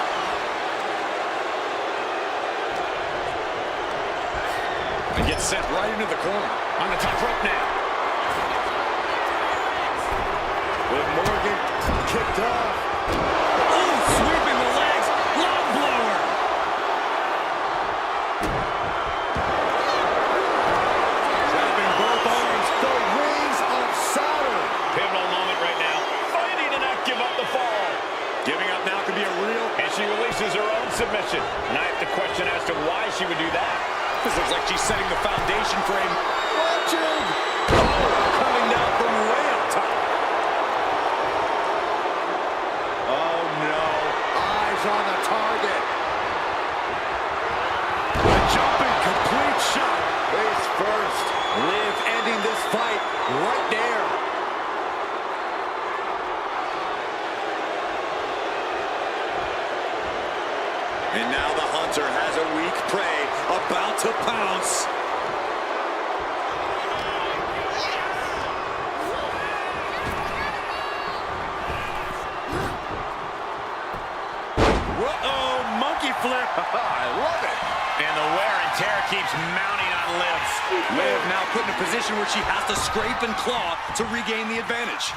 And gets sent right into the corner. On the top rope now. Liv Morgan kicked off. Oh, sweeping the legs. Love blower. Dropping both arms. The rings of Saturn. Pivotal moment right now. Fighting to not give up the fall. Giving up now could be a real... And she releases her own submission. And I have to question as to why she would do that. This looks like she's setting the foundation for a... Watching. Oh, coming down from way up top. Oh, no. Eyes on the target. A jumping complete shot. Face first. Liv ending this fight right there. And now the hunter has a weak prey about to pounce. Whoa, monkey flip. I love it. And the wear and tear keeps mounting on Liv. Liv now put in a position where she has to scrape and claw to regain the advantage.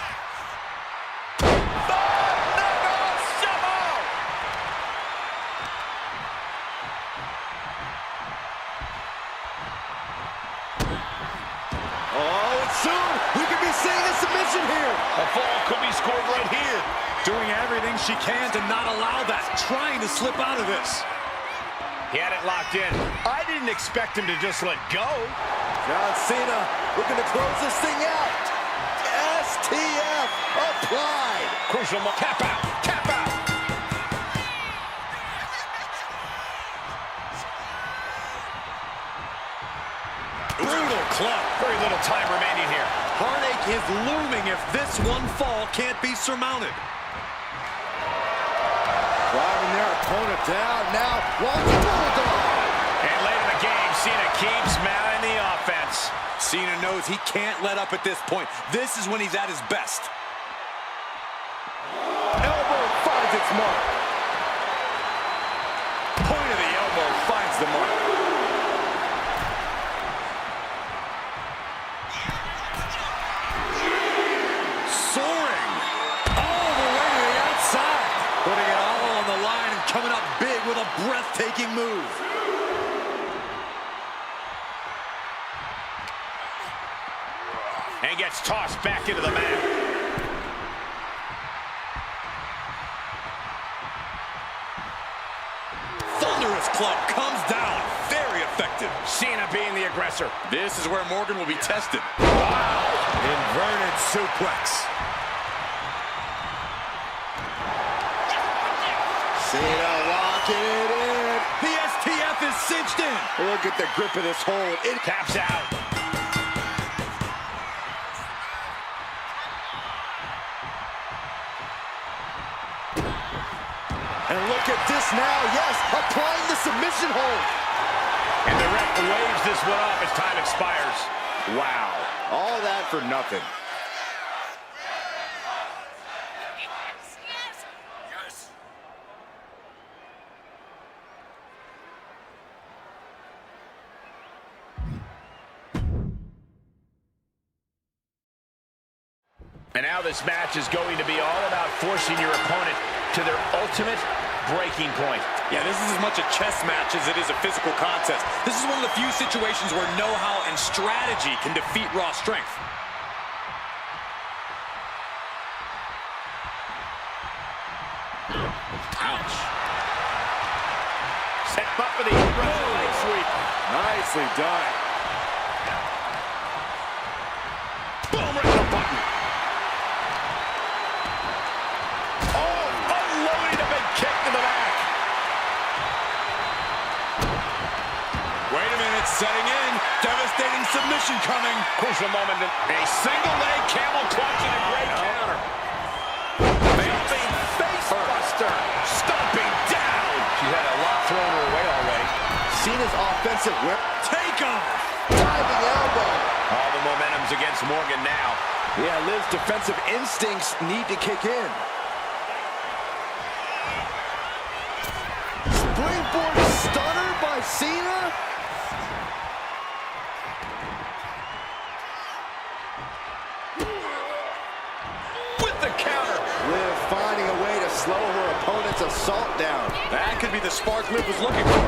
Oh, and soon we could be seeing a submission here. A fall could be scored right here. Doing everything she can to not allow that, trying to slip out of this. He had it locked in. I didn't expect him to just let go. John Cena looking to close this thing out. STF applied. Crucial moment. Tap out. Tap out. Brutal club. Very little time remaining here. Heartache is looming if this one fall can't be surmounted. Driving their opponent down now. Wants a bulldog. And late in the game, Cena keeps mounting the offense. Cena knows he can't let up at this point. This is when he's at his best. Elbow finds its mark. Point of the elbow finds the mark. Soaring all the way to the outside. Putting it all on the line and coming up big with a breathtaking move. And gets tossed back into the mat. Thunderous club comes down. Very effective. Cena being the aggressor. This is where Morgan will be tested. Wow. Inverted suplex. Cena locking it in. The STF is cinched in. Look at the grip of this hold. It Taps out. And look at this now. Yes, applying the submission hold. And the ref waves this one off as time expires. Wow. All that for nothing. And now this match is going to be all about forcing your opponent to their ultimate breaking point. Yeah, this is as much a chess match as it is a physical contest. This is one of the few situations where know-how and strategy can defeat raw strength. Ouch. Set up for the leg sweep. Nicely done. Boom, right to the button. Oh, unloading a big kick to the back. Wait a minute, setting in. Devastating submission coming. Crucial moment. A single leg camel clutch and a great counter. Jumping face buster. Stomping down. She had a lot thrown her way already. Cena's offensive whip. Take off. Diving elbow. All the momentum's against Morgan now. Yeah, Liv's defensive instincts need to kick in. Springboard stunner by Cena. With the counter. Liv slow her opponent's assault down. That could be the spark Liv was looking for.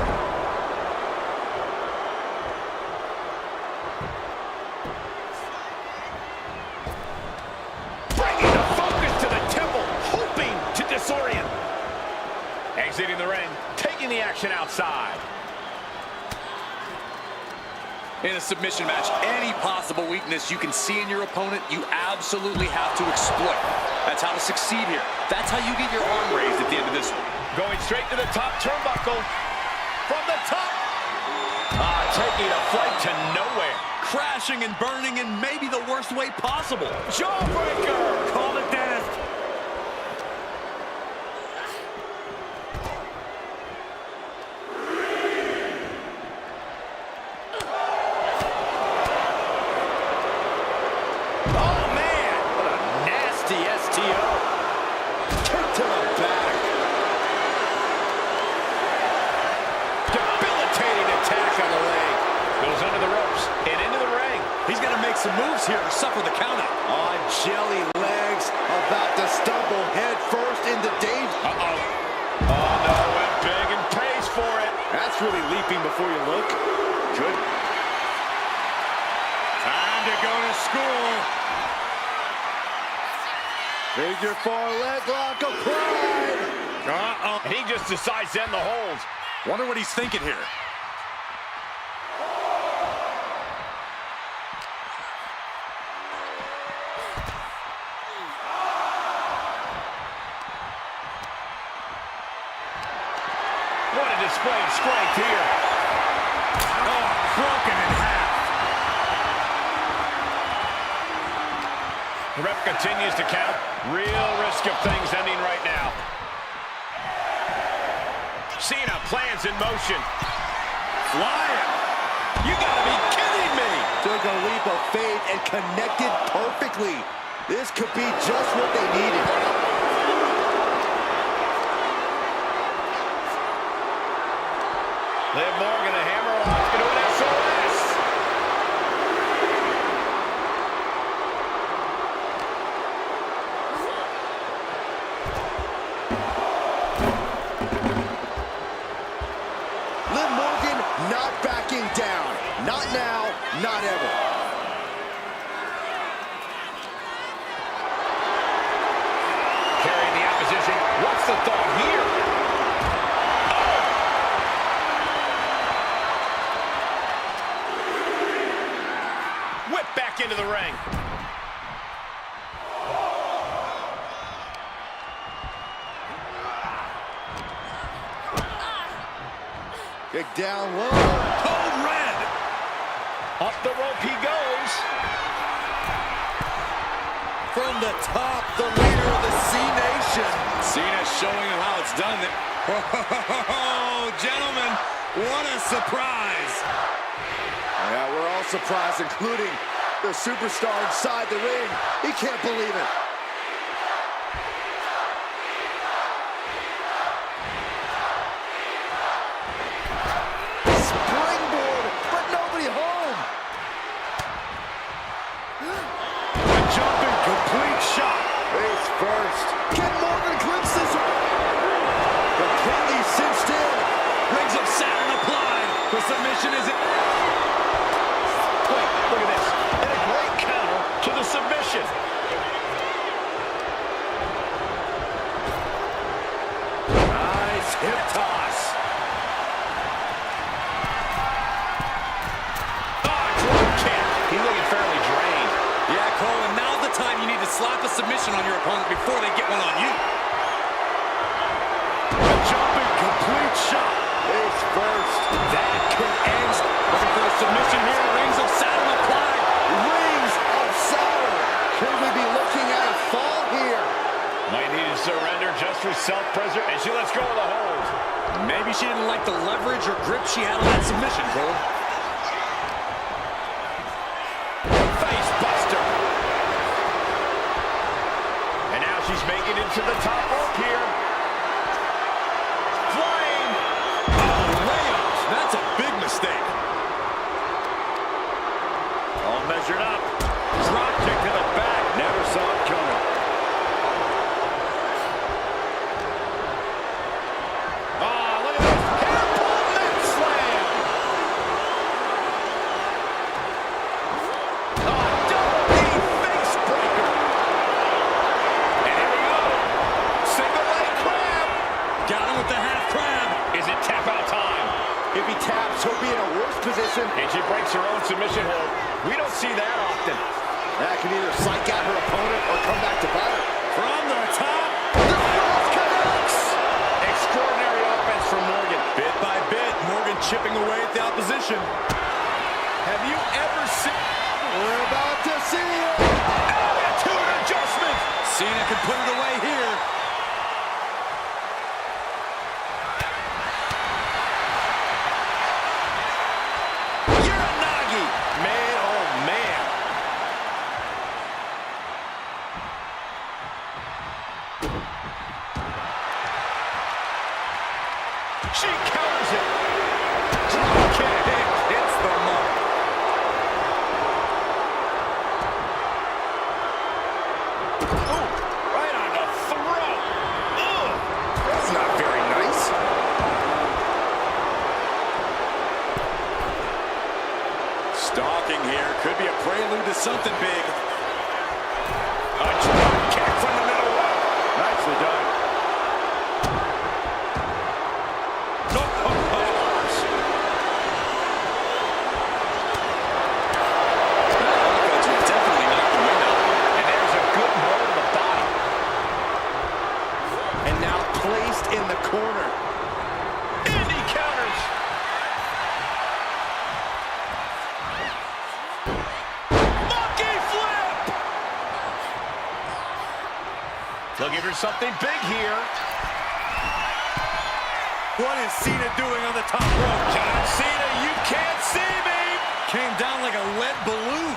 Bringing the focus to the temple, hoping to disorient. Exiting the ring, taking the action outside. In a submission match, any possible weakness you can see in your opponent, you absolutely have to exploit. That's how to succeed here. That's how you get your arm raised at the end of this one. Going straight to the top turnbuckle. From the top. Taking a flight to nowhere. Crashing and burning in maybe the worst way possible. Jawbreaker. Call it, Dennis. Some moves here to suffer the countout. On jelly legs, about to stumble head first into danger. Oh no, went big and pays for it. That's really leaping before you look. Good. Time to go to school. Figure 4 leg lock applied. And he just decides to end the hold. Wonder what he's thinking here. What a display of strength here. Oh, broken in half. The ref continues to count. Real risk of things ending right now. Cena plans in motion. Flying. You gotta be kidding me. Took a leap of faith and connected perfectly. This could be just what they needed. Liv Morgan, a hammerlock into an SOS. Liv Morgan not backing down. Not now, not ever. Carrying the opposition. What's the thought here? Back into the ring. Kick down low. Code red. Up the rope he goes. From the top, the leader of the C-Nation. Cena showing him how it's done. Oh, gentlemen, what a surprise. Yeah, we're all surprised, including the superstar inside the ring. He can't believe it. Springboard, but nobody home. A jumping complete shot. Face first. Can Morgan clinch this one? Completely cinched in. Rings of Saturn applied. The submission isn't... Wait, look at this. And a great counter to the submission. Nice hip toss. Drop kick. He's looking fairly drained. Yeah, Cole, and now's the time you need to slap a submission on your opponent before they get one on you. A jumping complete shot. Face first. That could end. Looking for the submission here. Rings of Saturn applied. Rings of Saturn. Could we be looking at a fall here? Might need to surrender just for self-preservation. And she lets go of the hold. Maybe she didn't like the leverage or grip she had on that submission, Cole. Face buster. And now she's making it to the top rope here. Flying. Oh, layup. That's a big mistake. All measured up. Drop kick to the back. Never saw it coming. submission hold. We don't see that often. That can either psych out her opponent or come back to bite her. From the top. The cross connects. Extraordinary offense from Morgan. Bit by bit, Morgan chipping away at the opposition. Have you ever seen... We're about to see it. Attitude adjustment. Cena can put it away here. Uranagi. Man, oh man. She counters it. Drop kick. Hits the mark. Ooh, right on the throat. Ugh. That's not very nice. Stalking here. Could be a prelude to something big. A drop kick from the middle rope. Nicely done. In the corner. And he counters. Monkey flip. Looking for something big here. What is Cena doing on the top rope? John Cena, you can't see me. Came down like a lead balloon.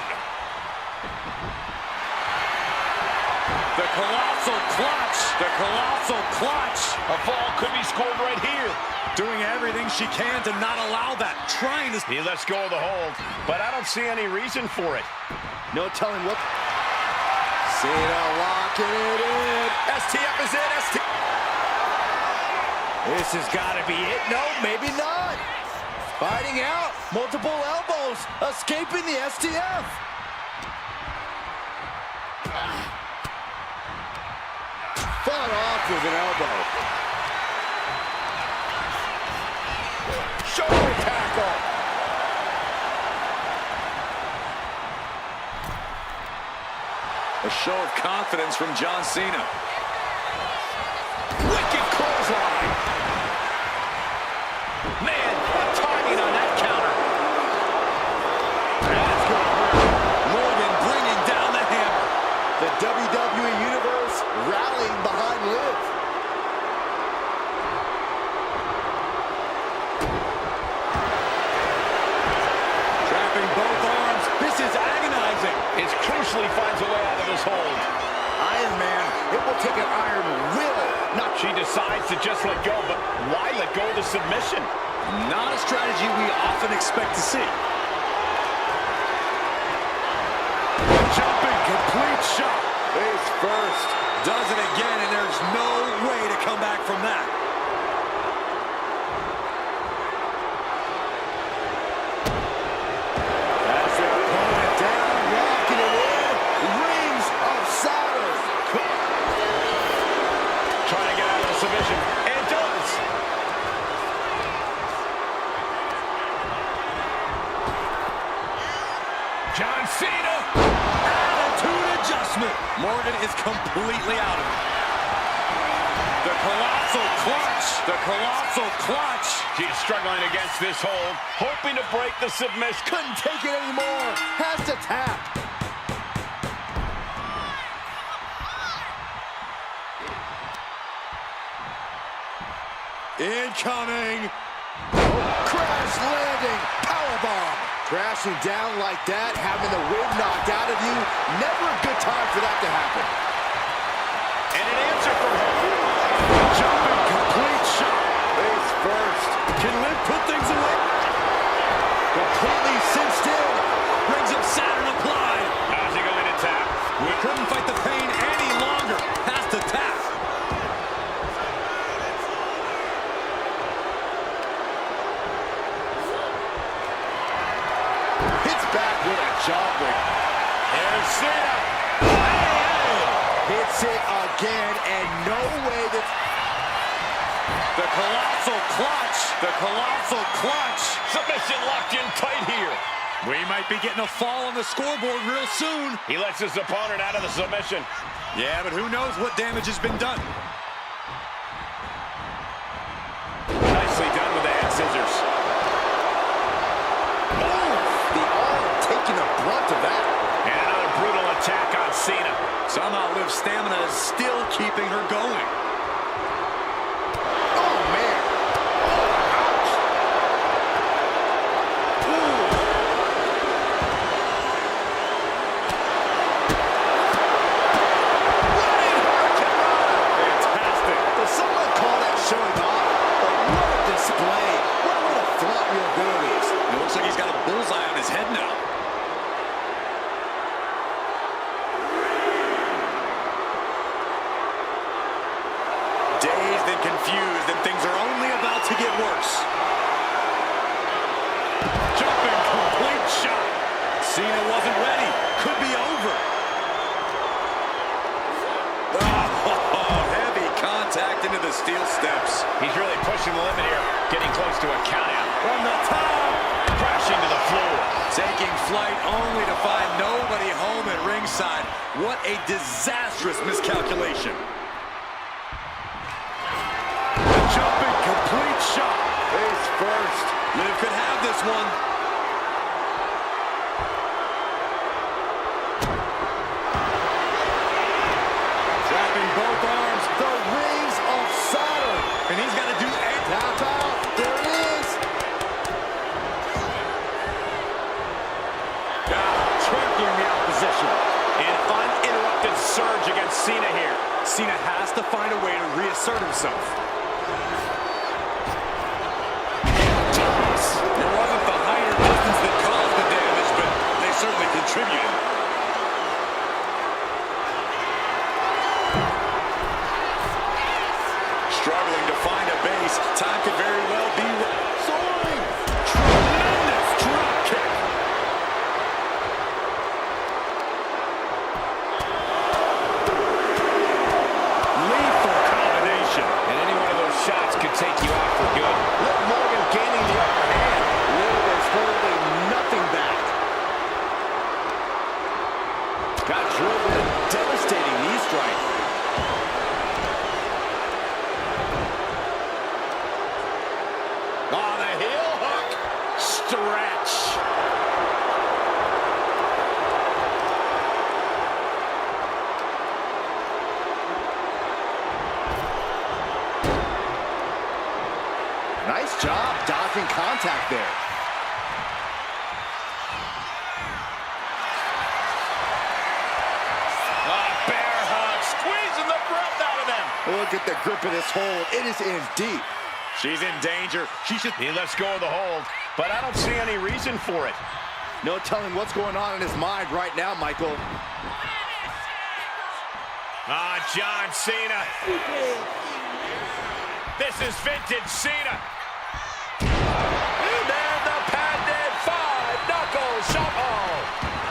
The colossal clutch. The colossal clutch. A fall could be scored right here. Doing everything she can to not allow that. Trying to... He lets go of the hold, but I don't see any reason for it. No telling what. Cena locking it in. STF is in. This has got to be it. No, maybe not. Fighting out. Multiple elbows. Escaping the STF. Fought off with an elbow. Shoulder tackle. A show of confidence from John Cena. Wicked clothesline. Man, what timing on that counter. That's gonna hurt. Morgan bringing down the hammer. The WWE Universe rallying behind Liv. Trapping both arms. This is agonizing. It crucially finds a way out of this hold. Iron Man, it will take an iron will. Not she decides to just let go, but why let go of the submission? Not a strategy we often expect to see. Jumping complete shot. Face first. Does it again, and there's no way to come back from that. That's their opponent down, locking it in. Rings of Saturn. Trying to get out of the submission, and does. John Cena. Attitude adjustment. Morgan is completely out of it. The colossal clutch. The colossal clutch. She's struggling against this hold, hoping to break the submission. Couldn't take it anymore. Has to tap. Incoming. Crash landing. Powerbomb. Crashing down like that, having the wind knocked out of you. Never a good time for that to happen. And an answer from her. Jumping complete shot. Face first. Can Liv put things away? Completely cinched in. Rings of Saturn applied. How's he going to tap? We couldn't fight the pain any longer. Has to tap. Hits back with a jawbreaker. There's Cena. Hits it again, and no way that... The colossal clutch. The colossal clutch. Submission locked in tight here. We might be getting a fall on the scoreboard real soon. He lets his opponent out of the submission. Yeah, but who knows what damage has been done. Nicely done with the hand scissors. Oh, the arm taking the brunt of that. And another brutal attack on Cena. Somehow Liv's stamina is still keeping her going. Oh, man. Oh, ouch. Ooh. Running hurricanrana. Fantastic. Does someone call that showing off? But what a display. What a way to flaunt your abilities. It looks like he's got a bullseye on his head now. Dazed and confused, and things are only about to get worse. Jumping complete shot. Cena wasn't ready. Could be over. Oh, heavy contact into the steel steps. He's really pushing the limit here. Getting close to a countout. From the top. Crashing to the floor. Taking flight only to find nobody home at ringside. What a disastrous miscalculation. Jumping complete shot. Face first. Liv could have this one. Trapping both arms. The rings of Saturn. And he's got to do it. Tap out. There it is. Trampling the opposition. An uninterrupted surge against Cena here. Cena has to find a way to reassert himself. It wasn't the height or distance that caused the damage, but they certainly contributed. Struggling to find a base. Time could very well be soaring. Tremendous drop kick. Lethal combination. And any one of those shots could take you out for good. Liv Morgan gaining the upper hand. Liv is holding nothing back. Got drilled with a devastating knee strike. On the heel hook. Stretch. Nice job dodging contact there. Bear hug. Squeezing the breath out of them. Look at the grip of this hold. It is in deep. She's in danger. She should... He lets go of the hold, but I don't see any reason for it. No telling what's going on in his mind right now, Michael. John Cena. This is vintage Cena. And then the patented five-knuckle shuffle.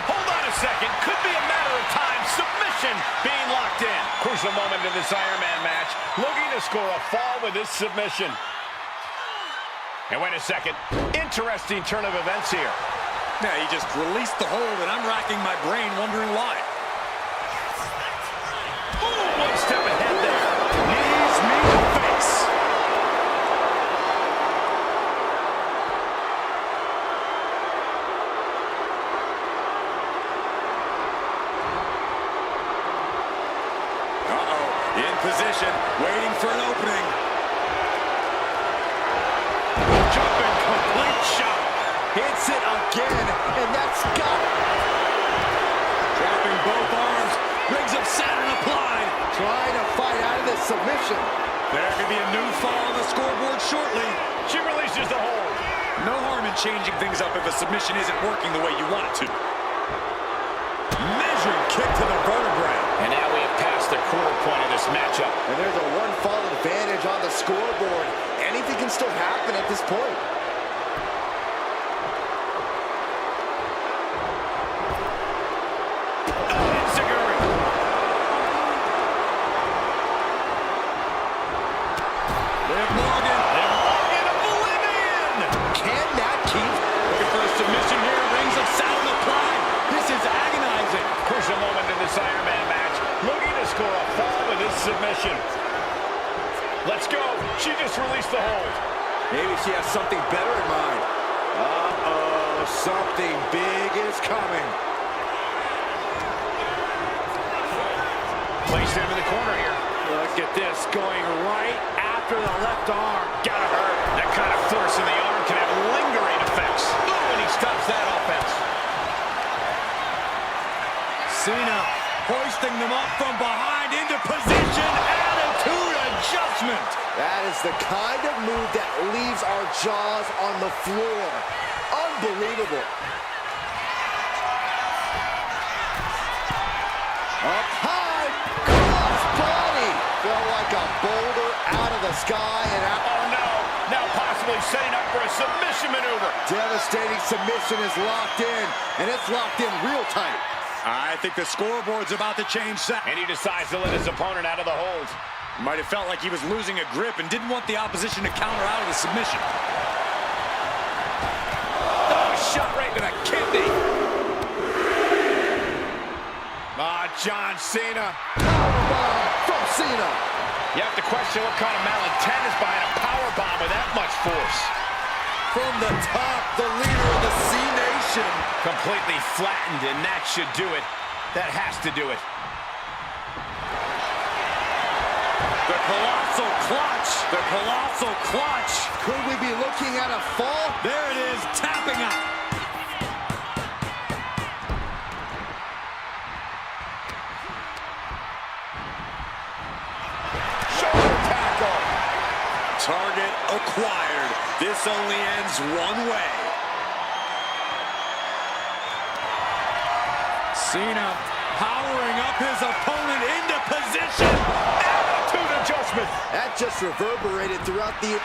Hold on a second. Could be a matter of time. Submission being locked in. Crucial moment in this Iron Man match. Looking to score a fall with this submission. And wait a second. Interesting turn of events here. Yeah, he just released the hold, and I'm racking my brain wondering why. Ooh, one step ahead there. Knees meet the face. Uh-oh, in position, waiting for an opening. Jumping complete shot. Hits it again, and that's got it. Trapping both arms, rings of Saturn applied. Trying to fight out of this submission. There could be a new fall on the scoreboard shortly. She releases the hold. No harm in changing things up if a submission isn't working the way you want it to. Measured kick to the vertebrae. And now we have passed the quarter point of this matchup. And there's a one-fall advantage on the scoreboard. Anything can still happen at this point. Liv Morgan, Oblivion. Can that keep? Looking for a submission here, rings of submission. Let's go. She just released the hold. Maybe she has something better in mind. Uh-oh, something big is coming. Placed him in the corner here. Look at this, going right after the left arm. Gotta hurt. That kind of force in the arm can have lingering effects. Ooh, and he stops that offense. Cena hoisting them up from behind into position. Attitude adjustment. That is the kind of move that leaves our jaws on the floor. Unbelievable. Up high, cross body. Felt like a boulder out of the sky and out. Oh no, now possibly setting up for a submission maneuver. Devastating submission is locked in, and it's locked in real tight. I think the scoreboard's about to change. And he decides to let his opponent out of the hold. Might have felt like he was losing a grip and didn't want the opposition to counter out of the submission. Oh, shot right to the kidney. John Cena. Powerbomb from Cena. You have to question what kind of malintent is behind a powerbomb with that much force. From the top, the leader of the C-Nation. Completely flattened, and that should do it. That has to do it. The colossal clutch. The colossal clutch. Could we be looking at a fall? There it is, tapping out. Shoulder tackle. Target acquired. This only ends one way. Cena powering up his opponent into position. Attitude adjustment. That just reverberated throughout the...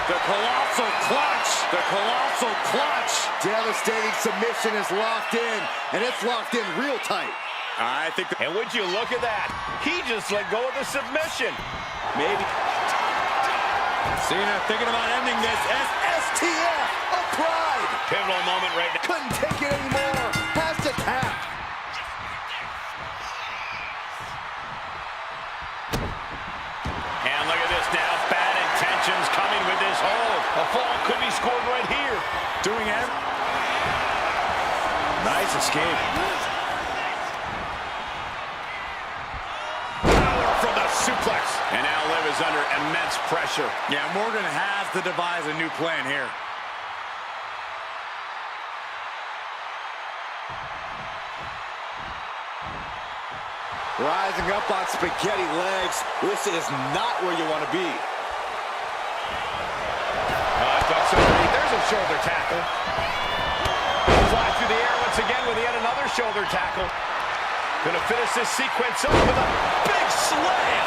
The colossal clutch. The colossal clutch. Devastating submission is locked in, and it's locked in real tight. I think... And would you look at that? He just let go of the submission. Maybe. Cena thinking about ending this. STF applied. Pivotal moment right now. Couldn't take it anymore. Has to tap. And look at this now. Bad intentions coming with this hold. A fall could be scored right here. Doing it. Nice escape. Power from the suplex. And now Liv is under immense pressure. Yeah, Morgan has to devise a new plan here. Rising up on spaghetti legs. This is not where you want to be. There's a shoulder tackle. Fly through the air once again with yet another shoulder tackle. Gonna finish this sequence up with a big slam.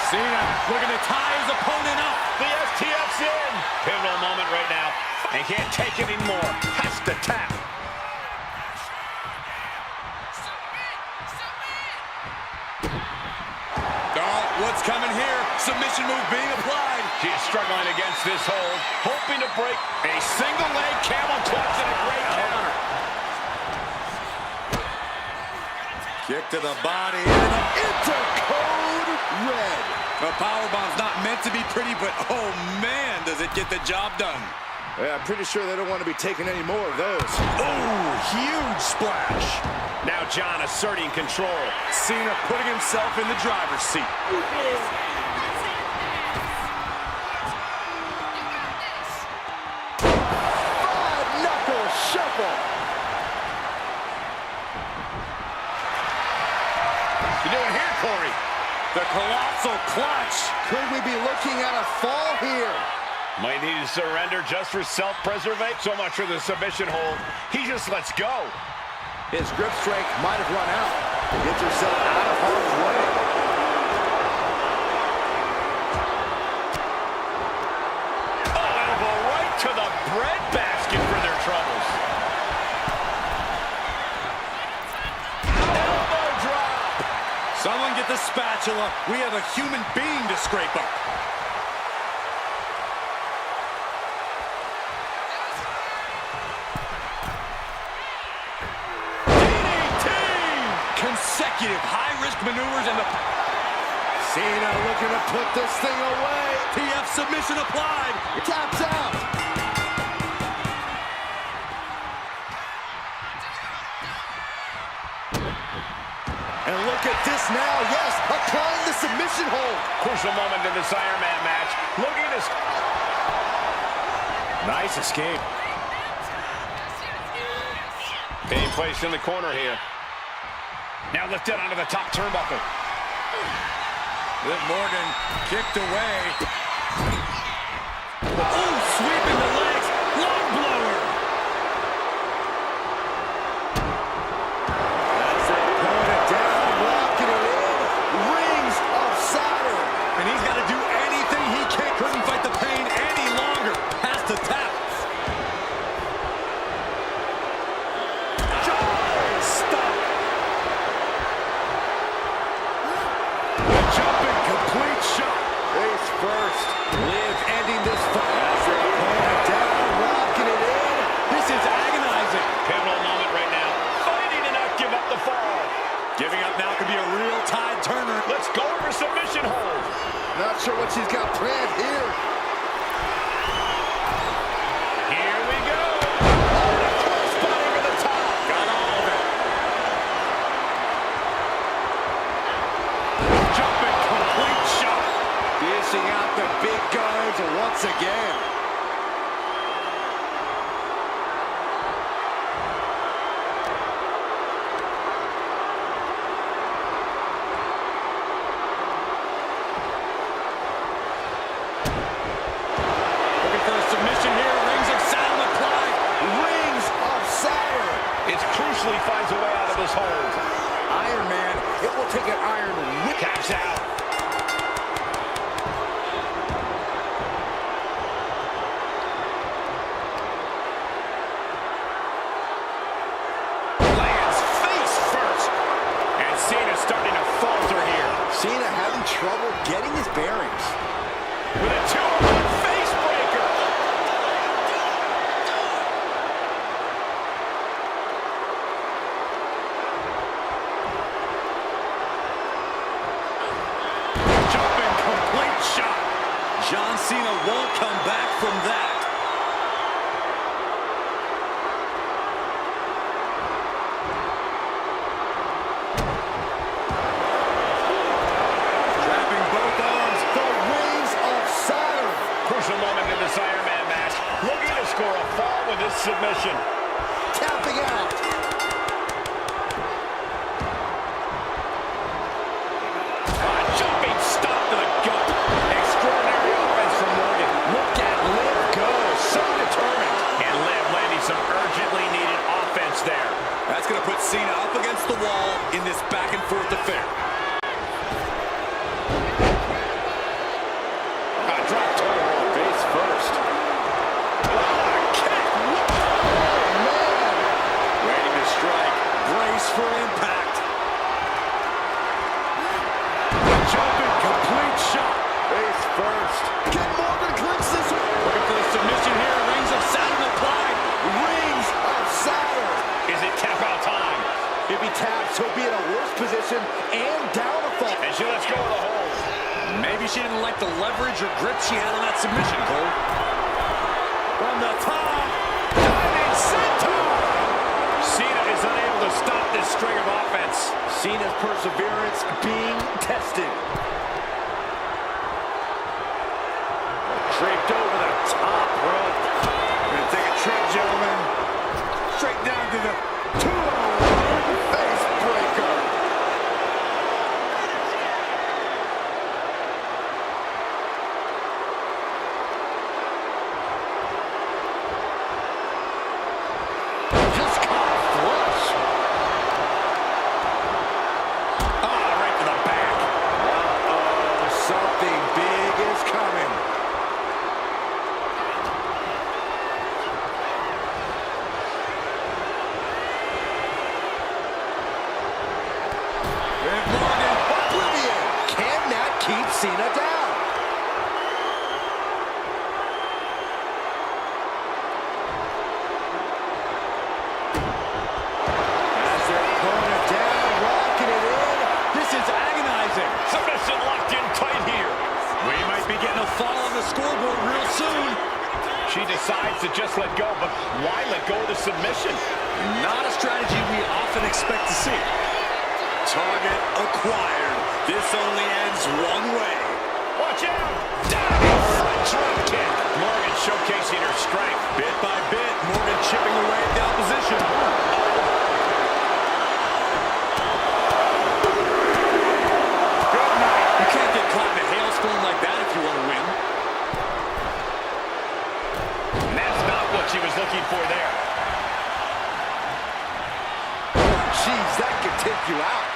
Cena looking to tie his opponent up. The STF's in. Pivotal moment right now. And can't take it anymore. Has to tap. Oh, what's coming here? Submission move being applied. She's struggling against this hold, hoping to break a single leg camel clutch and a great counter. Kick to the body. Into code red. The powerbomb's not meant to be pretty, but oh man, does it get the job done. Yeah, I'm pretty sure they don't want to be taking any more of those. Oh, huge splash. Now John asserting control. Cena putting himself in the driver's seat. Knuckle shuffle. You doing here, Corey? The colossal clutch. Could we be looking at a fall here? Might need to surrender just for self-preservation. So much for the submission hold. He just lets go. His grip strength might have run out. Gets herself out of harm's way. Oh, elbow right to the breadbasket for their troubles. Elbow drop. Someone get the spatula. We have a human being to scrape up. Consecutive high-risk maneuvers and the... Cena looking to put this thing away. PF submission applied. Taps out. And look at this now. Yes, applying the submission hold. Crucial moment in this Iron Man match. Looking at his... Nice escape. Being placed in the corner here. Now lifted onto the top turnbuckle. Liv Morgan kicked away. Oh, sweeping the legs. Log blower. That's it. Pulling it down, locking it in. Rings of Saturn. And he's got to do anything he can. Couldn't fight the pain any longer. Has to tap. Stop. Jumping complete shot. Face first. Liv ending this fight. As they pull it down, locking it in. This is agonizing. Pivotal moment right now. Fighting to not give up the fall. Giving up now could be a real tide turner. Let's go for submission hold. Not sure what she's got planned here. Here we go. Spotting for the top. Got all of it. Jumping complete shot. Dishing out the big guns once again. Looking for a submission here. Rings of Saturn applied. Rings of Saturn. It crucially finds a way out of this hold. Iron Man, it will take an iron whip. Taps out. Lands face first. And Cena's starting to falter here. Cena having trouble getting his bearings. With a 2-on-1 face breaker. Jumping complete shot. John Cena won't come back from that. Trapping both arms. The rings of Saturn. Crucial moment in this Iron Man match. Looking to score a fall with this submission. Tapping out. Jumping stop to the gut. Extraordinary offense from Morgan. Look at Liv go. So determined. And Liv landing some urgently needed offense there. That's going to put Cena up against the wall in this back and forth affair. Drop toe. Face first. Kick. Waiting to strike. Brace for impact. Jumping complete shot. Face first. Can Morgan clinch this one? Looking for the submission here. Rings of Saturn applied. Rings of Saturn. Is it tap out time? If he taps, he'll be in a worse position and down a fall. And she lets go of the hold. Maybe she didn't like the leverage or grip she had on that submission, Cole. From the top. Diving senton. Cena is unable to stop this string of offense. Cena's perseverance being tested. Draped over the top rope. Gonna take a trip, gentlemen. Straight down to the 2-on-1 face breaker. Just caught flush. Right to the back. Something big is coming. Liv Morgan. Oblivion. Can that keep Cena down? As they're pulling it down, She decides to just let go, but why let go of the submission? Not a strategy we often expect to see. Target acquired. This only ends one way. Watch out! Diving front drop kick. Morgan showcasing her strength. Bit by bit, Morgan chipping away at the opposition. Good night. You can't get caught in a hailstorm like that if you want to win. And that's not what she was looking for there. Jeez, that could take you out.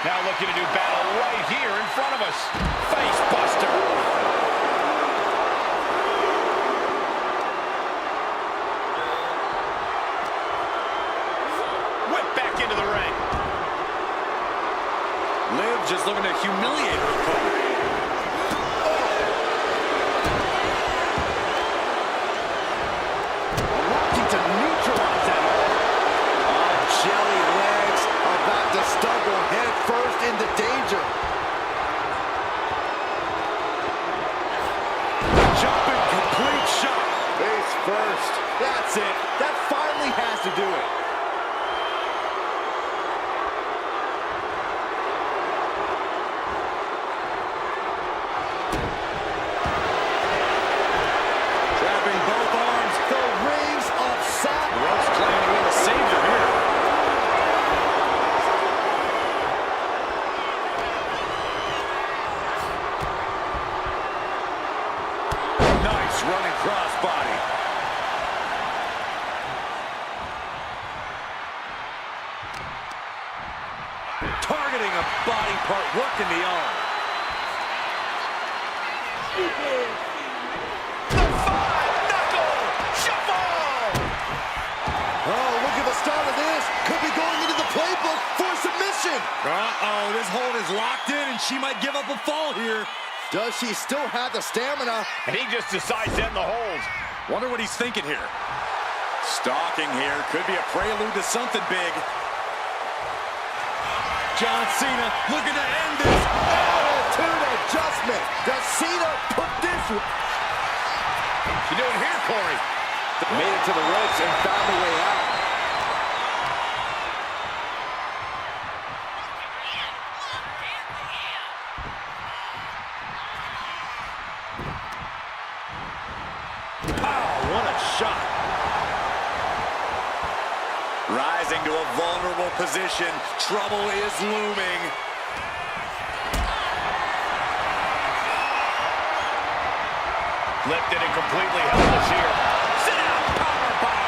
Now looking to do battle right here in front of us. Face buster. Whip back into the ring. Liv just looking to humiliate her opponent. Looking to neutralize that. Oh, jelly legs about to stumble head first into danger. Jumping complete shot. Face first. That's it. That finally has to do it. Trapping both arms. The rings of sock. Rope's playing a little savior here. Nice running crossbody. Targeting a body part, working the arm. Oh, look at the start of this. Could be going into the playbook for submission. Uh-oh, this hold is locked in, and she might give up a fall here. Does she still have the stamina? And he just decides to end the hold. Wonder what he's thinking here. Stalking here. Could be a prelude to something big. John Cena looking to end this. Attitude adjustment. Does Cena put this? What's she doing here, Corey? Made it to the ropes and found a way out. What a shot. Rising to a vulnerable position. Trouble is looming. Lifted and completely helpless here. Sit out, powerbomb.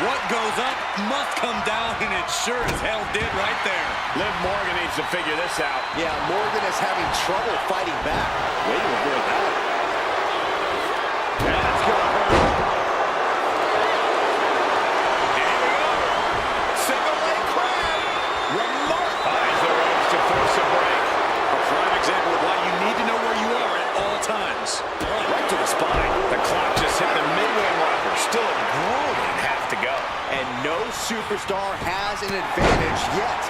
What goes up must come down, and it sure as hell did right there. Liv Morgan needs to figure this out. Yeah, Morgan is having trouble fighting back. Way to avoid that. That's gonna hurt. And here we go. Single leg crab. Remarkable. Eyes the ropes to force a break. A prime example of why you need to know where you are at all times. Right to the spine. The clock just hit the midway marker. Still a grueling half to go. And no superstar has an advantage yet.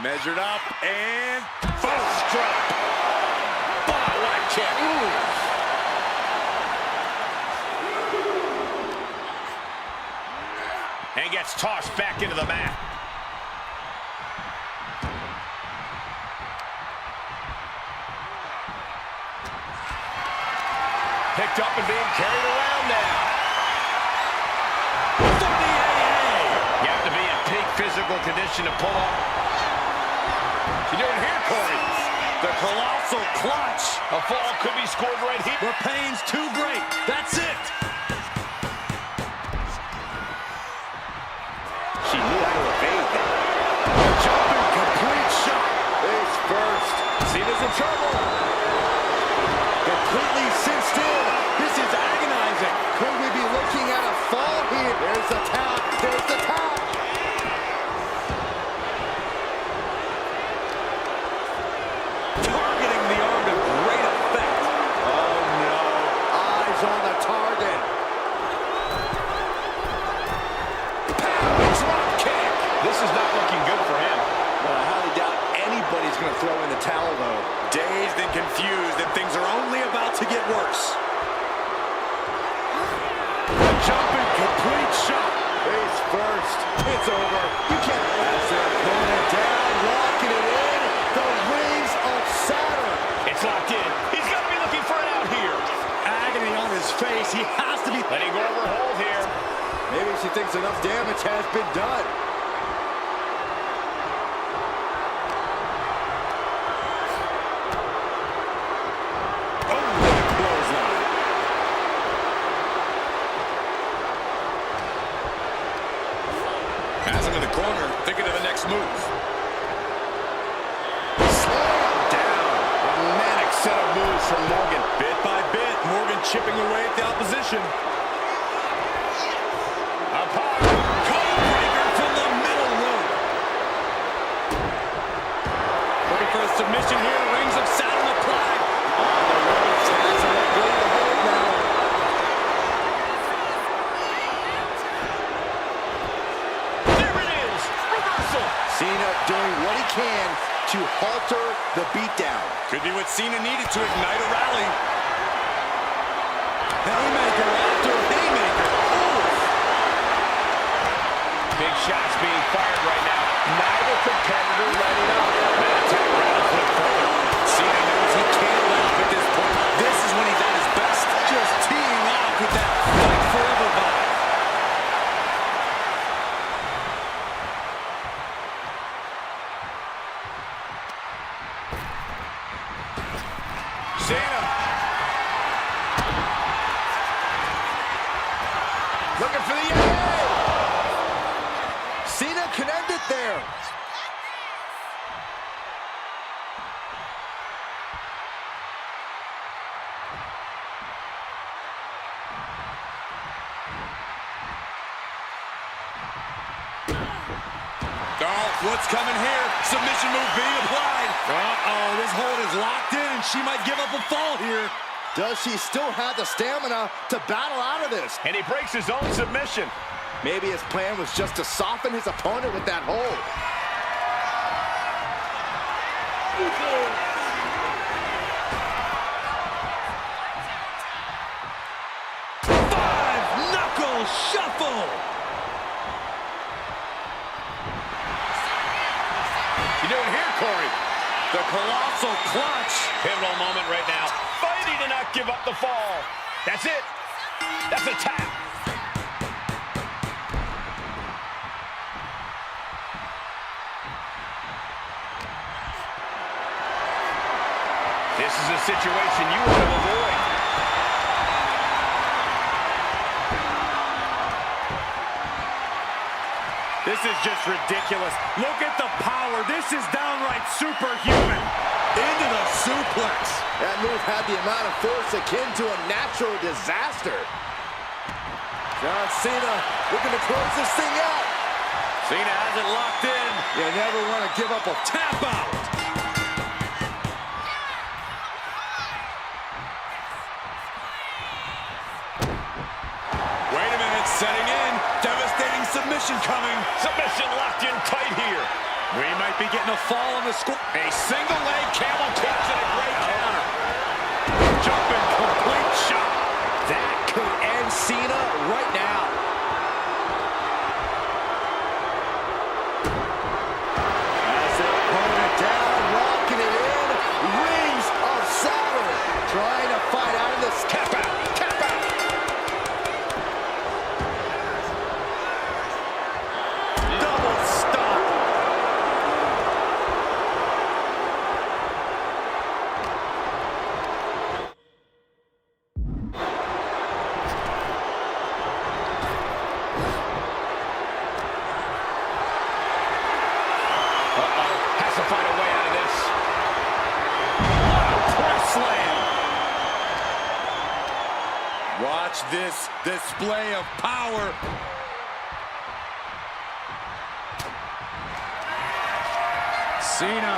Measured up and First drop. Spotlight kick. And gets tossed back into the mat. Picked up and being carried around now. You have to be in peak physical condition to pull up. What you doing here, Corey? the colossal clutch. A fall could be scored right here. The pain's too great. That's it. She knew how to evade that. Jumping complete shot. Face first. Cena's in trouble. Completely cinched in. This is agonizing. Could we be looking at a fall here? There's the tap. There's the tap. Targeting the arm to great effect. Oh, no. Eyes on the target. he's going to throw in the towel, though. Dazed and confused, and things are only about to get worse. A jumping complete shot. Face first. It's over. You can't pass their opponent down, locking it in. The rings of Saturn. It's locked in. He's got to be looking for it out here. Agony on his face. He has to be letting go of her hold here. Maybe she thinks enough damage has been done. Has him in the corner, thinking of the next move. Slam down. A manic set of moves from Morgan. Bit by bit, Morgan chipping away at the opposition. Apart. Codebreaker from the middle rope. Looking for a submission here. Rings of Saturn applied. On the ropes. Has him let go of the hold now. There it is. Reversal. Cena doing what he can to halter the beatdown. Could be what Cena needed to ignite a rally. Haymaker after haymaker. Big shots being fired right now. Neither competitor letting up. That attack round foot forward. Cena knows he can't let up at this point. This is when he's at his best. Just teeing off with that fight forever vibe. Cena. Looking for the end. Cena can end it there. Oh, what's coming here? Submission move being applied. Uh-oh, this hold is locked in, and she might give up a fall here. Does she still have the stamina to battle out of this? And he breaks his own submission. Maybe his plan was just to soften his opponent with that hold. Five-knuckle shuffle. You doing here, Corey? The colossal clutch. Pivotal moment right now. Fighting to not give up the fall. That's it. That's a tap. This is a situation you want to avoid. This is just ridiculous. Look at the power. This is downright superhuman. Into the suplex. That move had the amount of force akin to a natural disaster. John Cena looking to close this thing out. Cena has it locked in. You never want to give up a Tap out. Wait a minute, setting in. Devastating submission coming. Submission locked in tight here. We might be getting a fall on the score. A single leg camel catch and a great counter. Jumping complete shot. That could end Cena right now. As their opponent down, locking it in. Rings of Saturn. Trying to fight out of this. Tap out. Tap out. Double stop. Has to find a way out of this. Press slam. Watch this display of power. Cena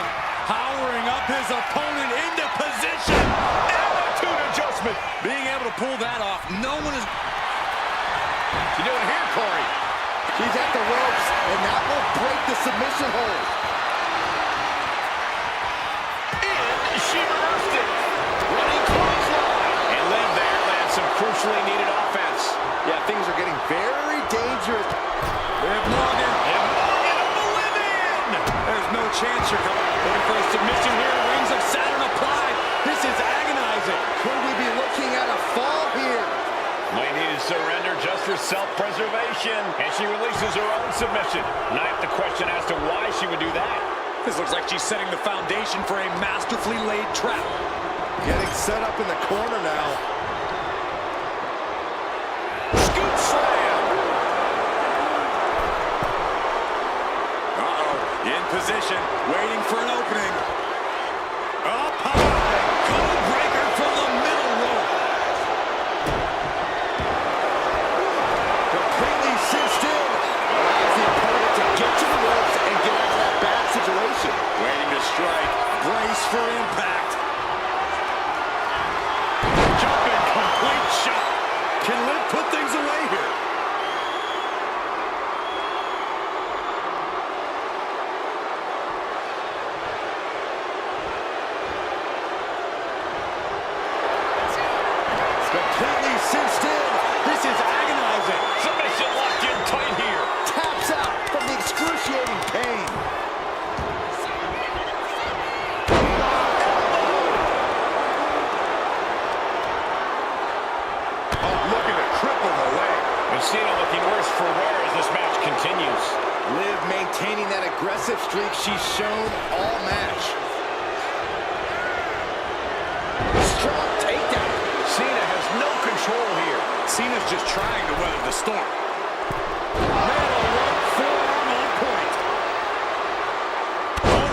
powering up his opponent into position. Attitude adjustment. Being able to pull that off, no one is... You doing here, Corey? She's at the ropes, and that will break the submission hold. desperately needed offense. Yeah, things are getting very dangerous. Liv Morgan. And Morgan on the live-in. There's no chance you're coming. Looking for a submission here. Rings of Saturn applied. This is agonizing. Could we be looking at a fall here? Might need to surrender just for self-preservation. And she releases her own submission. And I have to question as to why she would do that. This looks like she's setting the foundation for a masterfully laid trap. Getting set up in the corner now. Scoop slam. Uh-oh, in position, waiting for an opening. Up high, code breaker from the middle rope. Completely cinched in. Allows the opponent to get to the ropes and get out of that bad situation. Waiting to strike, brace for impact. Jumping complete shot. Can Liv put things away here? Completely cinched in. This is agonizing. Submission locked in tight here. Taps out from the excruciating pain. Oh, looking to cripple the leg. And Cena looking worse for wear as this match continues. Liv maintaining that aggressive streak she's shown all match. Strong takedown. Cena has no control here. Cena's just trying to weather the storm. Middle rope forearm on point. Oh,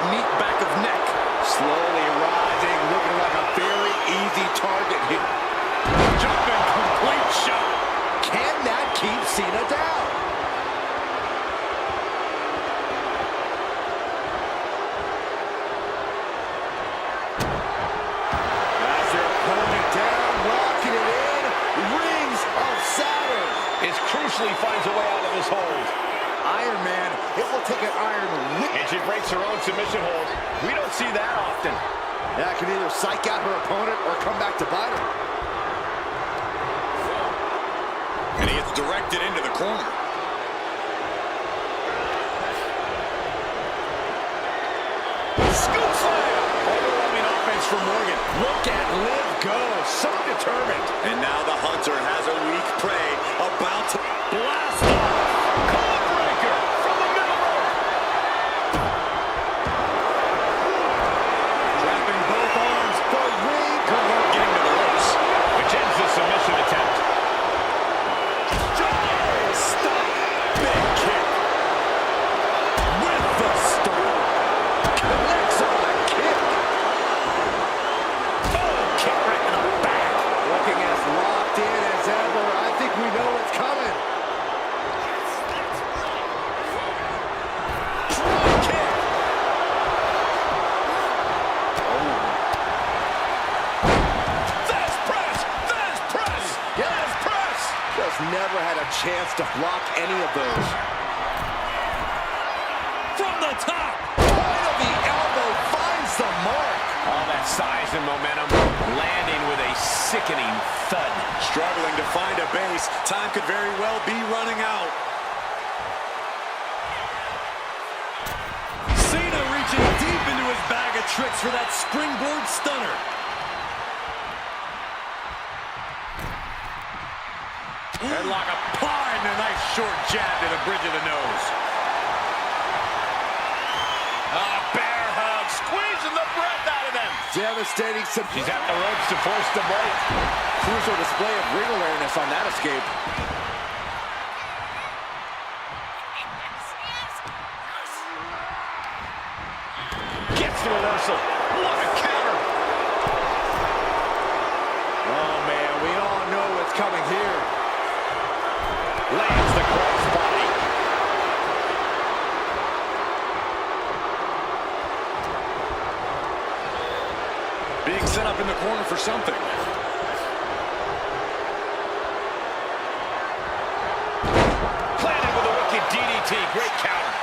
knee back of neck. Slowly rising, looking like a very easy target here. Jumping complete shot. Can that keep Cena down? As their opponent down, locking it in. Rings of Saturn. As crucially finds a way out of this hold. Iron Man, it will take an iron whip. And she breaks her own submission hold. We don't see that often. That can either psych out her opponent or come back to bite her. And he gets directed into the corner. Scoop slam. Overwhelming offense for Morgan. Look at Liv go. So determined. And now the hunter has a weak prey about to Blast off. Code breaker from the middle rope. trapping both arms. The ring. Good work getting to the ropes. Which ends the submission attempt. Stop. Big kick. With the start. Connects on the kick. Oh, kick right in the back. Looking as locked in as ever. I think we know what's coming. Drop kick. There's press. There's press. There's press. Just never had a chance to block any of those. From the top. Point of the elbow finds the mark. All that size and momentum landing with a sickening thud. Struggling to find a base. Time could very well be running out. Cena reaching deep into his bag of tricks for that springboard stunner. Headlock applied and a nice short jab to the bridge of the nose. Bear hug, squeezing the breath out of them. Devastating. She's at the ropes to force the break. Crucial display of ring awareness on that escape. Gets the reversal. What a counter. Oh, man, we all know what's coming here. Lands the crossbody. Being set up in the corner for something. Planted with a wicked DDT. Great counter.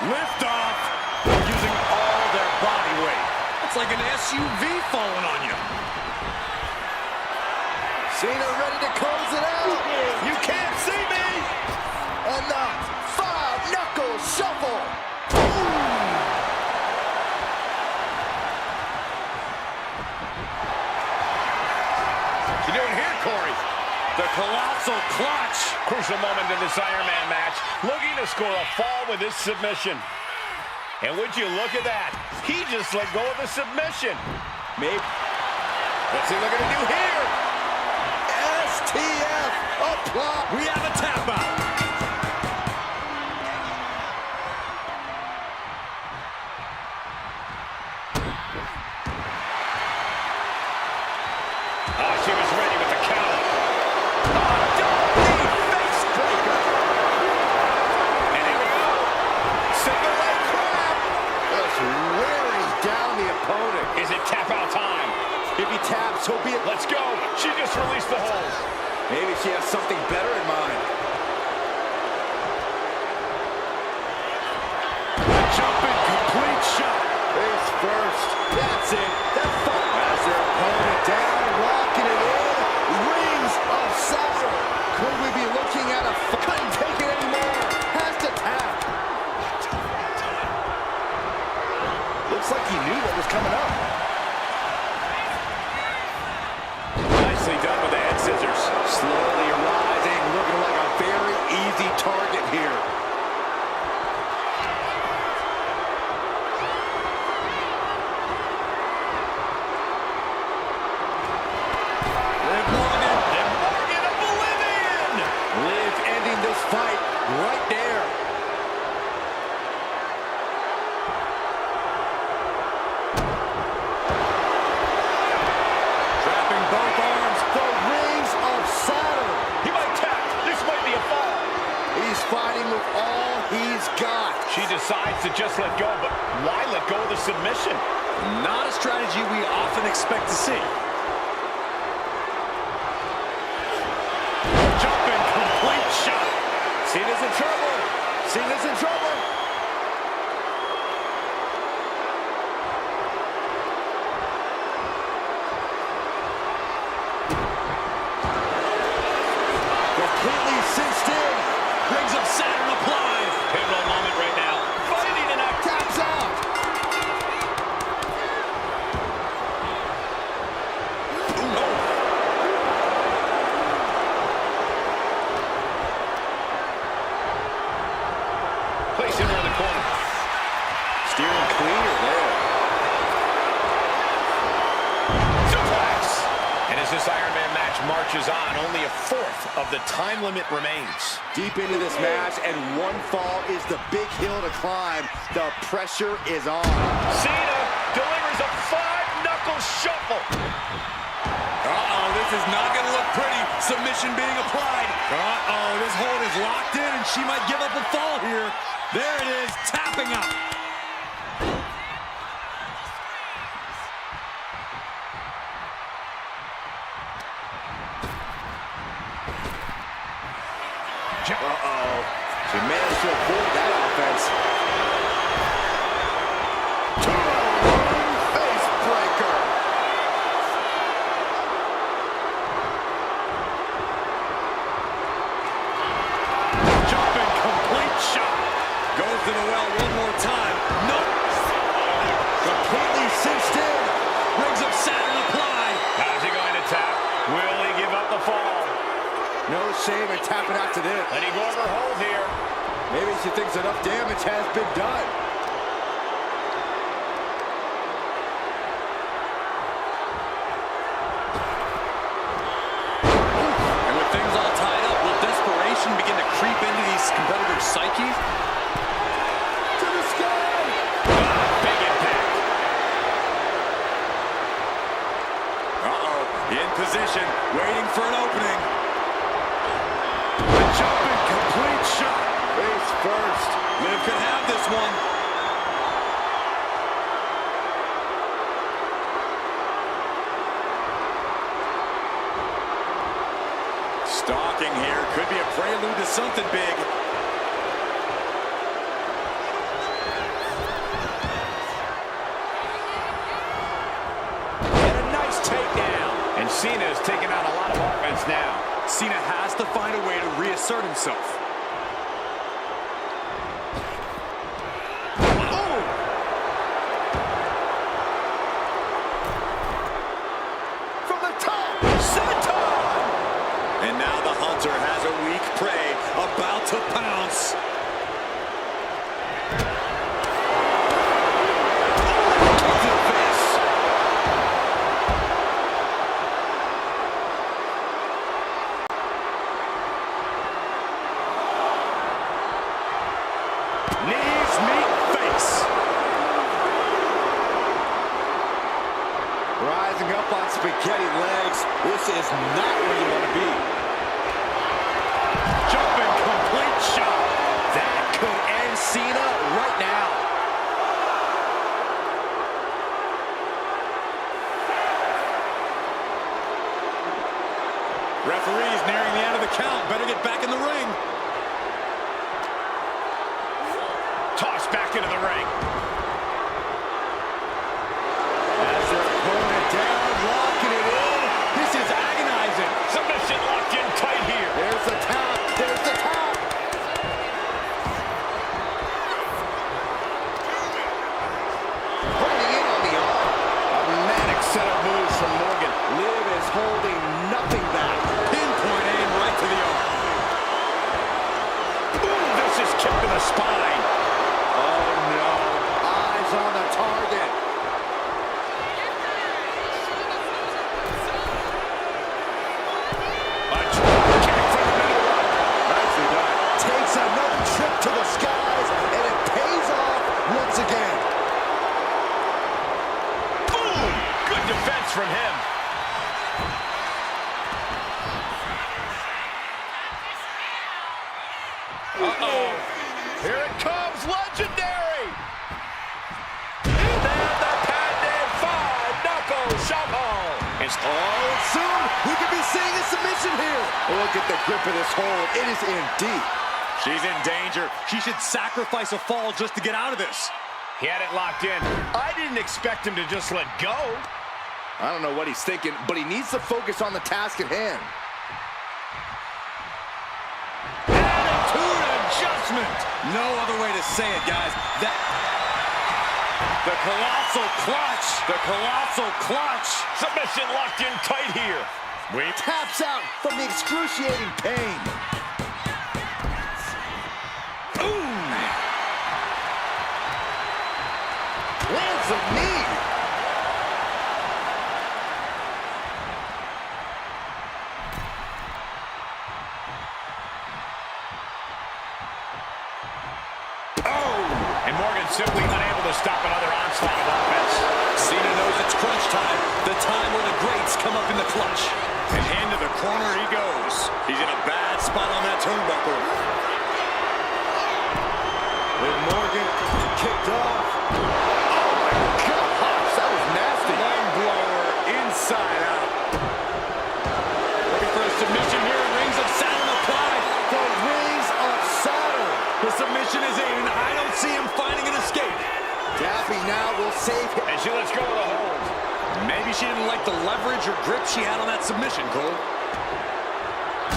Lift off. Using all their body. That's like an SUV falling on you. Cena ready to close it out. You can't see me. And the five-knuckle shuffle. What you doing here, Corey? The colossal clutch. Crucial moment in this Iron Man match. Looking to score a fall with this submission. And would you look at that? He just let go of the submission. Maybe. What's he looking to do here? STF apply. We have a tap out. Oh, she was ready with the counter. Oh, double face breaker. And here we go. Single leg crab. Just wearing down the opponent. Is it tap out time? If he taps, he'll be... Let's go. She just released the hold. Maybe she has something better in mind. Jumping complete shot. Face first. That's it. That has their opponent down, locking it in. Rings of Saturn. Could we be looking at a... Couldn't take it anymore. Has to tap. Looks like he knew what was coming up. Nicely done with the head scissors. Slowly rising, looking like a very easy target here. Liv Morgan. And Morgan, a Bolivian. Liv ending this fight right there. Trapping both arms. The rings of Saturn. He might tap. This might be a fall. He's fighting with all he's got. She decides to just let go, but why let go of the submission? Not a strategy we often expect to see. Jumping complete shot. Cena's in trouble. Cena's in trouble. Completely cinched in. Rings of Saturn applied. Pivotal moment right now. Fighting an act. Taps out. Placing her in the corner. Steering clear there. Suplex. And as this Iron Man match marches on, only a fourth of the time limit remains. Deep into this match, and one fall is the big hill to climb. The pressure is on. Cena delivers a five-knuckle shuffle. Uh-oh, this is not going to look pretty. Submission being applied. Uh-oh, this hold is locked in, and she might give up a fall here. There it is, tapping out. Uh-oh. She managed to avoid that offense. Face breaker. Jumping complete shot. Goes to the well one more time. Nope. Completely cinched in. Rings of Saturn applied. How's he going to tap? Will he give up the fall? No shame in tapping out to this. Let him go over hold here. Maybe she thinks enough damage has been done. And with things all tied up, will desperation begin to creep into these competitors' psyches? To the sky. Big impact. Uh-oh, in position, waiting for an opening. Jumping complete shot. Face first. Liv could have this one. Cena has to find a way to reassert himself. Oh! From the top! Senton! And now the Hunter has a weak prey about to pounce. Knees meet face. Rising up on spaghetti legs. This is not where you want to be. Jumping complete shot. That could end Cena right now. Referee's nearing the end of the count. Better get back in the ring. Tossed back into the ring. As their opponent down, locking it in. This is agonizing. Submission locked in tight here. There's the tap. There's the tap. Holding in on the arm. A manic set of moves from Morgan. Liv is holding nothing back. Pinpoint aim right to the arm. Ooh, this is kicked in the spine. Oh no. Eyes on the target. A drop kick from the middle rope. Nicely done. Takes another trip to the skies, and it pays off once again. Boom! Good defense from him. Uh-oh. Here it comes, legendary! And then the patented five-knuckle shuffle. Oh, soon we could be seeing a submission here. Look at the grip of this hold. It is in deep. She's in danger. She should sacrifice a fall just to get out of this. He had it locked in. I didn't expect him to just let go. I don't know what he's thinking, but he needs to focus on the task at hand. Attitude adjustment. No other way to say it, guys. The colossal clutch. The colossal clutch. Submission locked in tight here. Taps out from the excruciating pain. Lands a knee. And Morgan simply unable to stop another onslaught of offense. Cena knows it's crunch time. The time where the greats come up in the clutch. And into the corner he goes. He's in a bad spot on that turnbuckle. With Morgan kicked off. Oh my gosh, that was nasty. Lung blower inside out. Looking for a submission here. Rings of Saturn applied. The rings of Saturn. The submission is in. I don't see him finding an escape. Daffy now will save him. And she lets go of the hold. Maybe she didn't like the leverage or grip she had on that submission, Cole.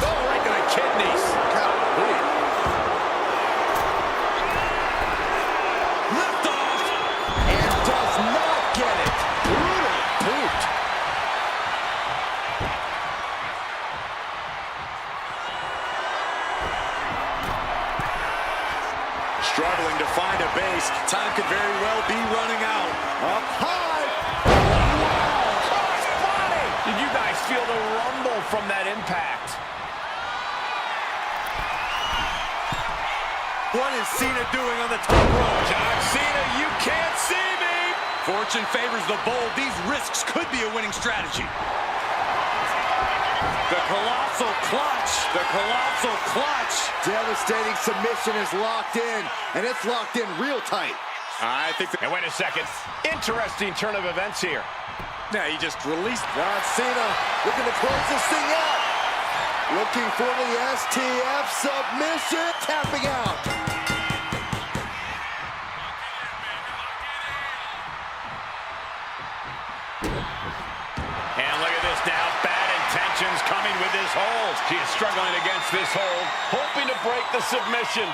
Oh, right to the kidneys. Golly. Lift off. And does not get it. Brutal boot. Struggling to find a base. Time could very well be running out. Up high. Crossbody. Did you guys feel the rumble from that impact? What is Cena doing on the top rope? John Cena, you can't see me. Fortune favors the bold. These risks could be a winning strategy. The colossal clutch. The colossal clutch. Devastating submission is locked in, and it's locked in real tight. I think And wait a second. Interesting turn of events here. yeah, he just released. John Cena looking to close this thing out. Looking for the STF submission. Tapping out. And look at this now. Bad intentions coming with this hold. She is struggling against this hold, hoping to break the submission.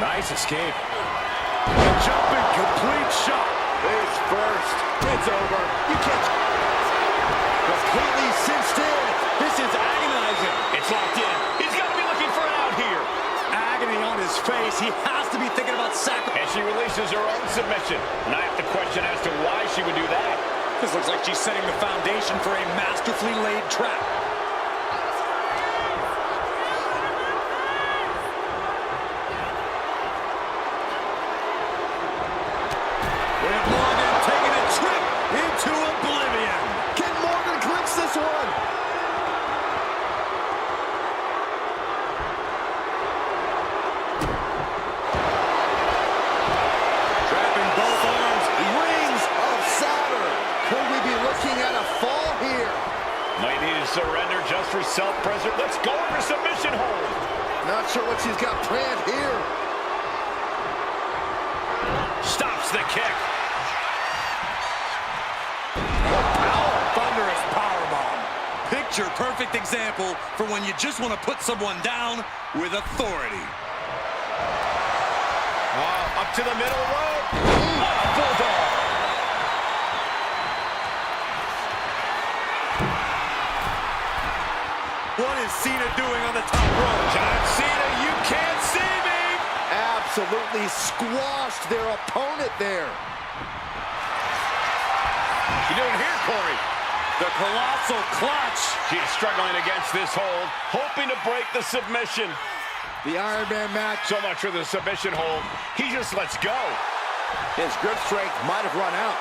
Nice escape. A jumping complete shot. Face first. It's over. You can't. Completely cinched in. This is agonizing. It's locked in. He's got to be looking for an out here. Agony on his face. He has to be thinking about sacrifice. And she releases her own submission. And I have to question as to why she would do that. This looks like she's setting the foundation for a masterfully laid trap. Liv Morgan taking a trip into oblivion. Can Morgan clinch this one? Trapping both arms. Rings of Saturn. Could we be looking at a fall here? Might need to surrender just for self-preservation. Let's go for submission hold. Not sure what she's got planned here. Stops the kick. Thunderous powerbomb. Picture perfect example for when you just want to put someone down with authority. Up to the middle rope. Bulldog. What is Cena doing on the top rope? John Cena, you can't see me. Absolutely squashed their opponent there. You doing here, Corey? The colossal clutch. She's struggling against this hold, hoping to break the submission. The Iron Man match. So much for the submission hold. He just lets go. His grip strength might have run out.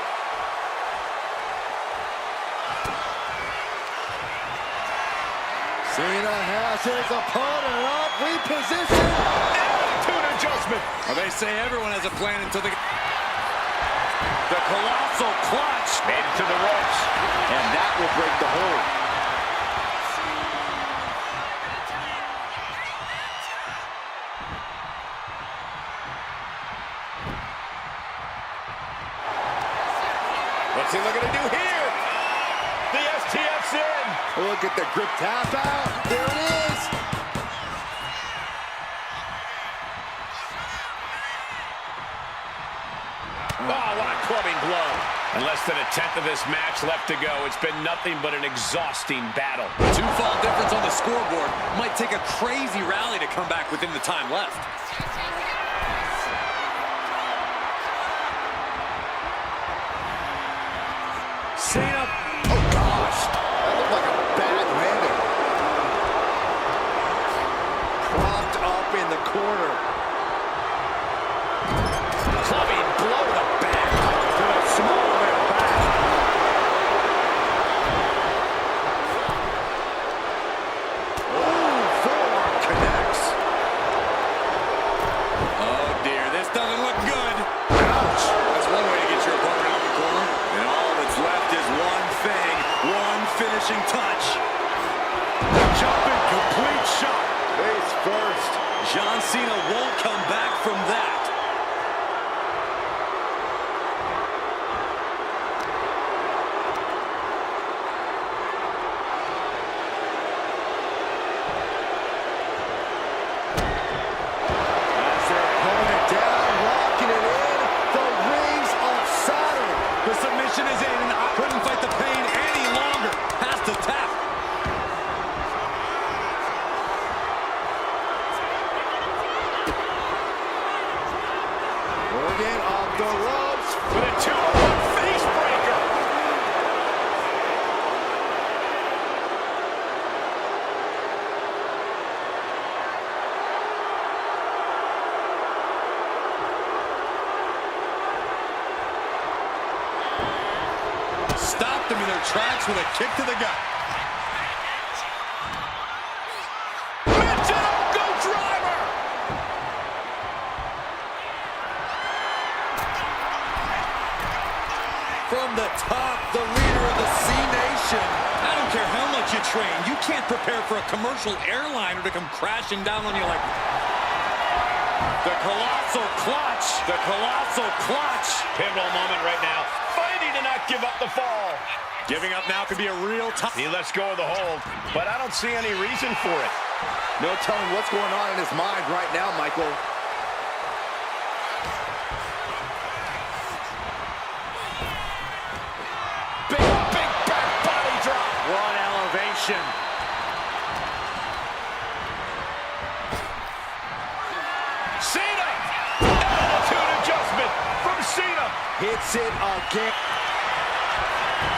Cena has his opponent up, repositioned. Attitude adjustment. Well, they say everyone has a plan until the colossal clutch. Made it to the ropes. And that will break the hold. What's he looking to do here? The STF's in. Look at the grip tap out. There it is. Oh, what a clubbing blow. And less than a tenth of this match left to go. It's been nothing but an exhausting battle. Two-fall difference on the scoreboard. Might take a crazy rally to come back within the time left. Cena. Oh, gosh. That looked like a bad landing. Propped up in the corner. Clubbing blow to the back. To the small of their back. Oh, forearm connects. Oh, dear. This doesn't look good. Ouch. That's one way to get your opponent out of the corner. And all that's left is one thing. One finishing touch. The jumping complete shot. Face first. John Cena won't come back from that. As their opponent down, locking it in. The rings of Saturn. The submission is in. I couldn't fight the pain any longer. Has to tap. Morgan off the ropes. With a 2-on-1 face breaker. Stopped them in their tracks with a kick to the gut. Mental go driver. From the top, the leader of the C Nation. I don't care how much you train. You can't prepare for a commercial airliner to come crashing down on you like... The colossal clutch. The colossal clutch. Pivotal moment right now. Fighting to not give up the fall. Giving up now could be a real tough. He lets go of the hold, but I don't see any reason for it. No telling what's going on in his mind right now, Michael. Big back body drop. What elevation. Cena! Attitude adjustment from Cena. Hits it again.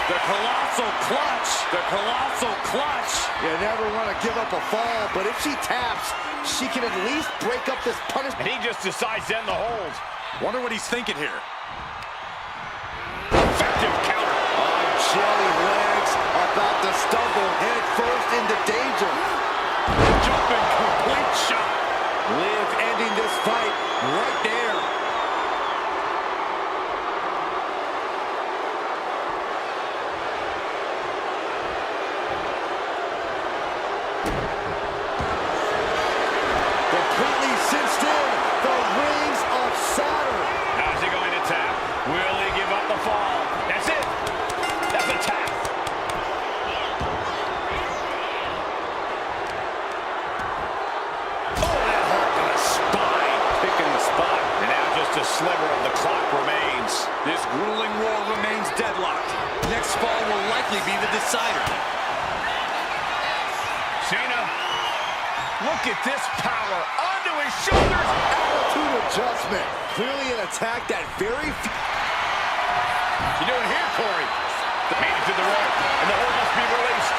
The colossal clutch. The colossal clutch. You never want to give up a fall, but if she taps, she can at least break up this punishment. And he just decides to end the hold. Wonder what he's thinking here. Effective counter. Jelly legs about to stumble head first into danger. Jumping complete shot. Liv ending this fight right there. Completely cinched in the rings of Saturn. How's he going to tap? Will he give up the fall? That's it. That's a tap. Oh, that hurt to the spine. Picking the spot. And now just a sliver of the clock remains. This grueling war remains deadlocked. Next fall will likely be the decider. Cena, look at this power onto his shoulders. Attitude adjustment. Clearly an attack that very few. You doing here, Corey? Made it to the rope, and the hold must be released.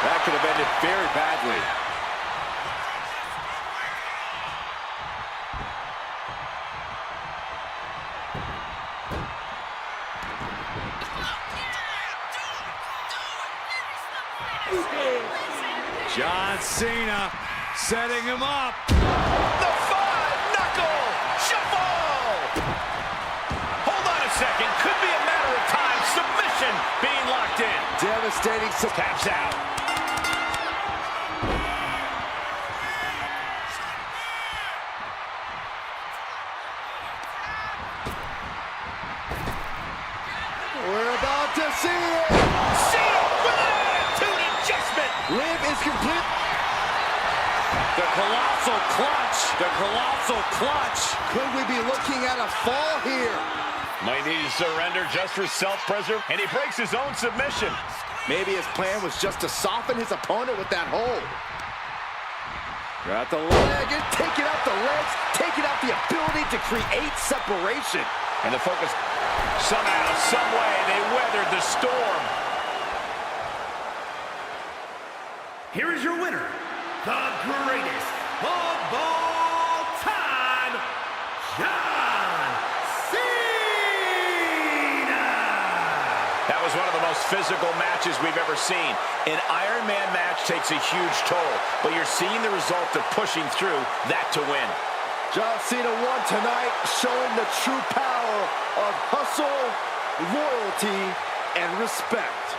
That could have ended very badly. John Cena setting him up. The five-knuckle shuffle. Hold on a second. Could be a matter of time. Submission being locked in. Devastating. Taps out. We're about to see it. Cena with an attitude adjustment. Liv is complete. The colossal clutch. The colossal clutch. Could we be looking at a fall here? Might need to surrender just for self-preservation, and he breaks his own submission. Maybe his plan was just to soften his opponent with that hold. Got the leg and taking out the legs, taking out the ability to create separation. And the focus, somehow, some way, they weathered the storm. Here is your winner, the greatest of all time, John Cena! That was one of the most physical matches we've ever seen. An Iron Man match takes a huge toll, but you're seeing the result of pushing through that to win. John Cena won tonight, showing the true power of hustle, loyalty, and respect.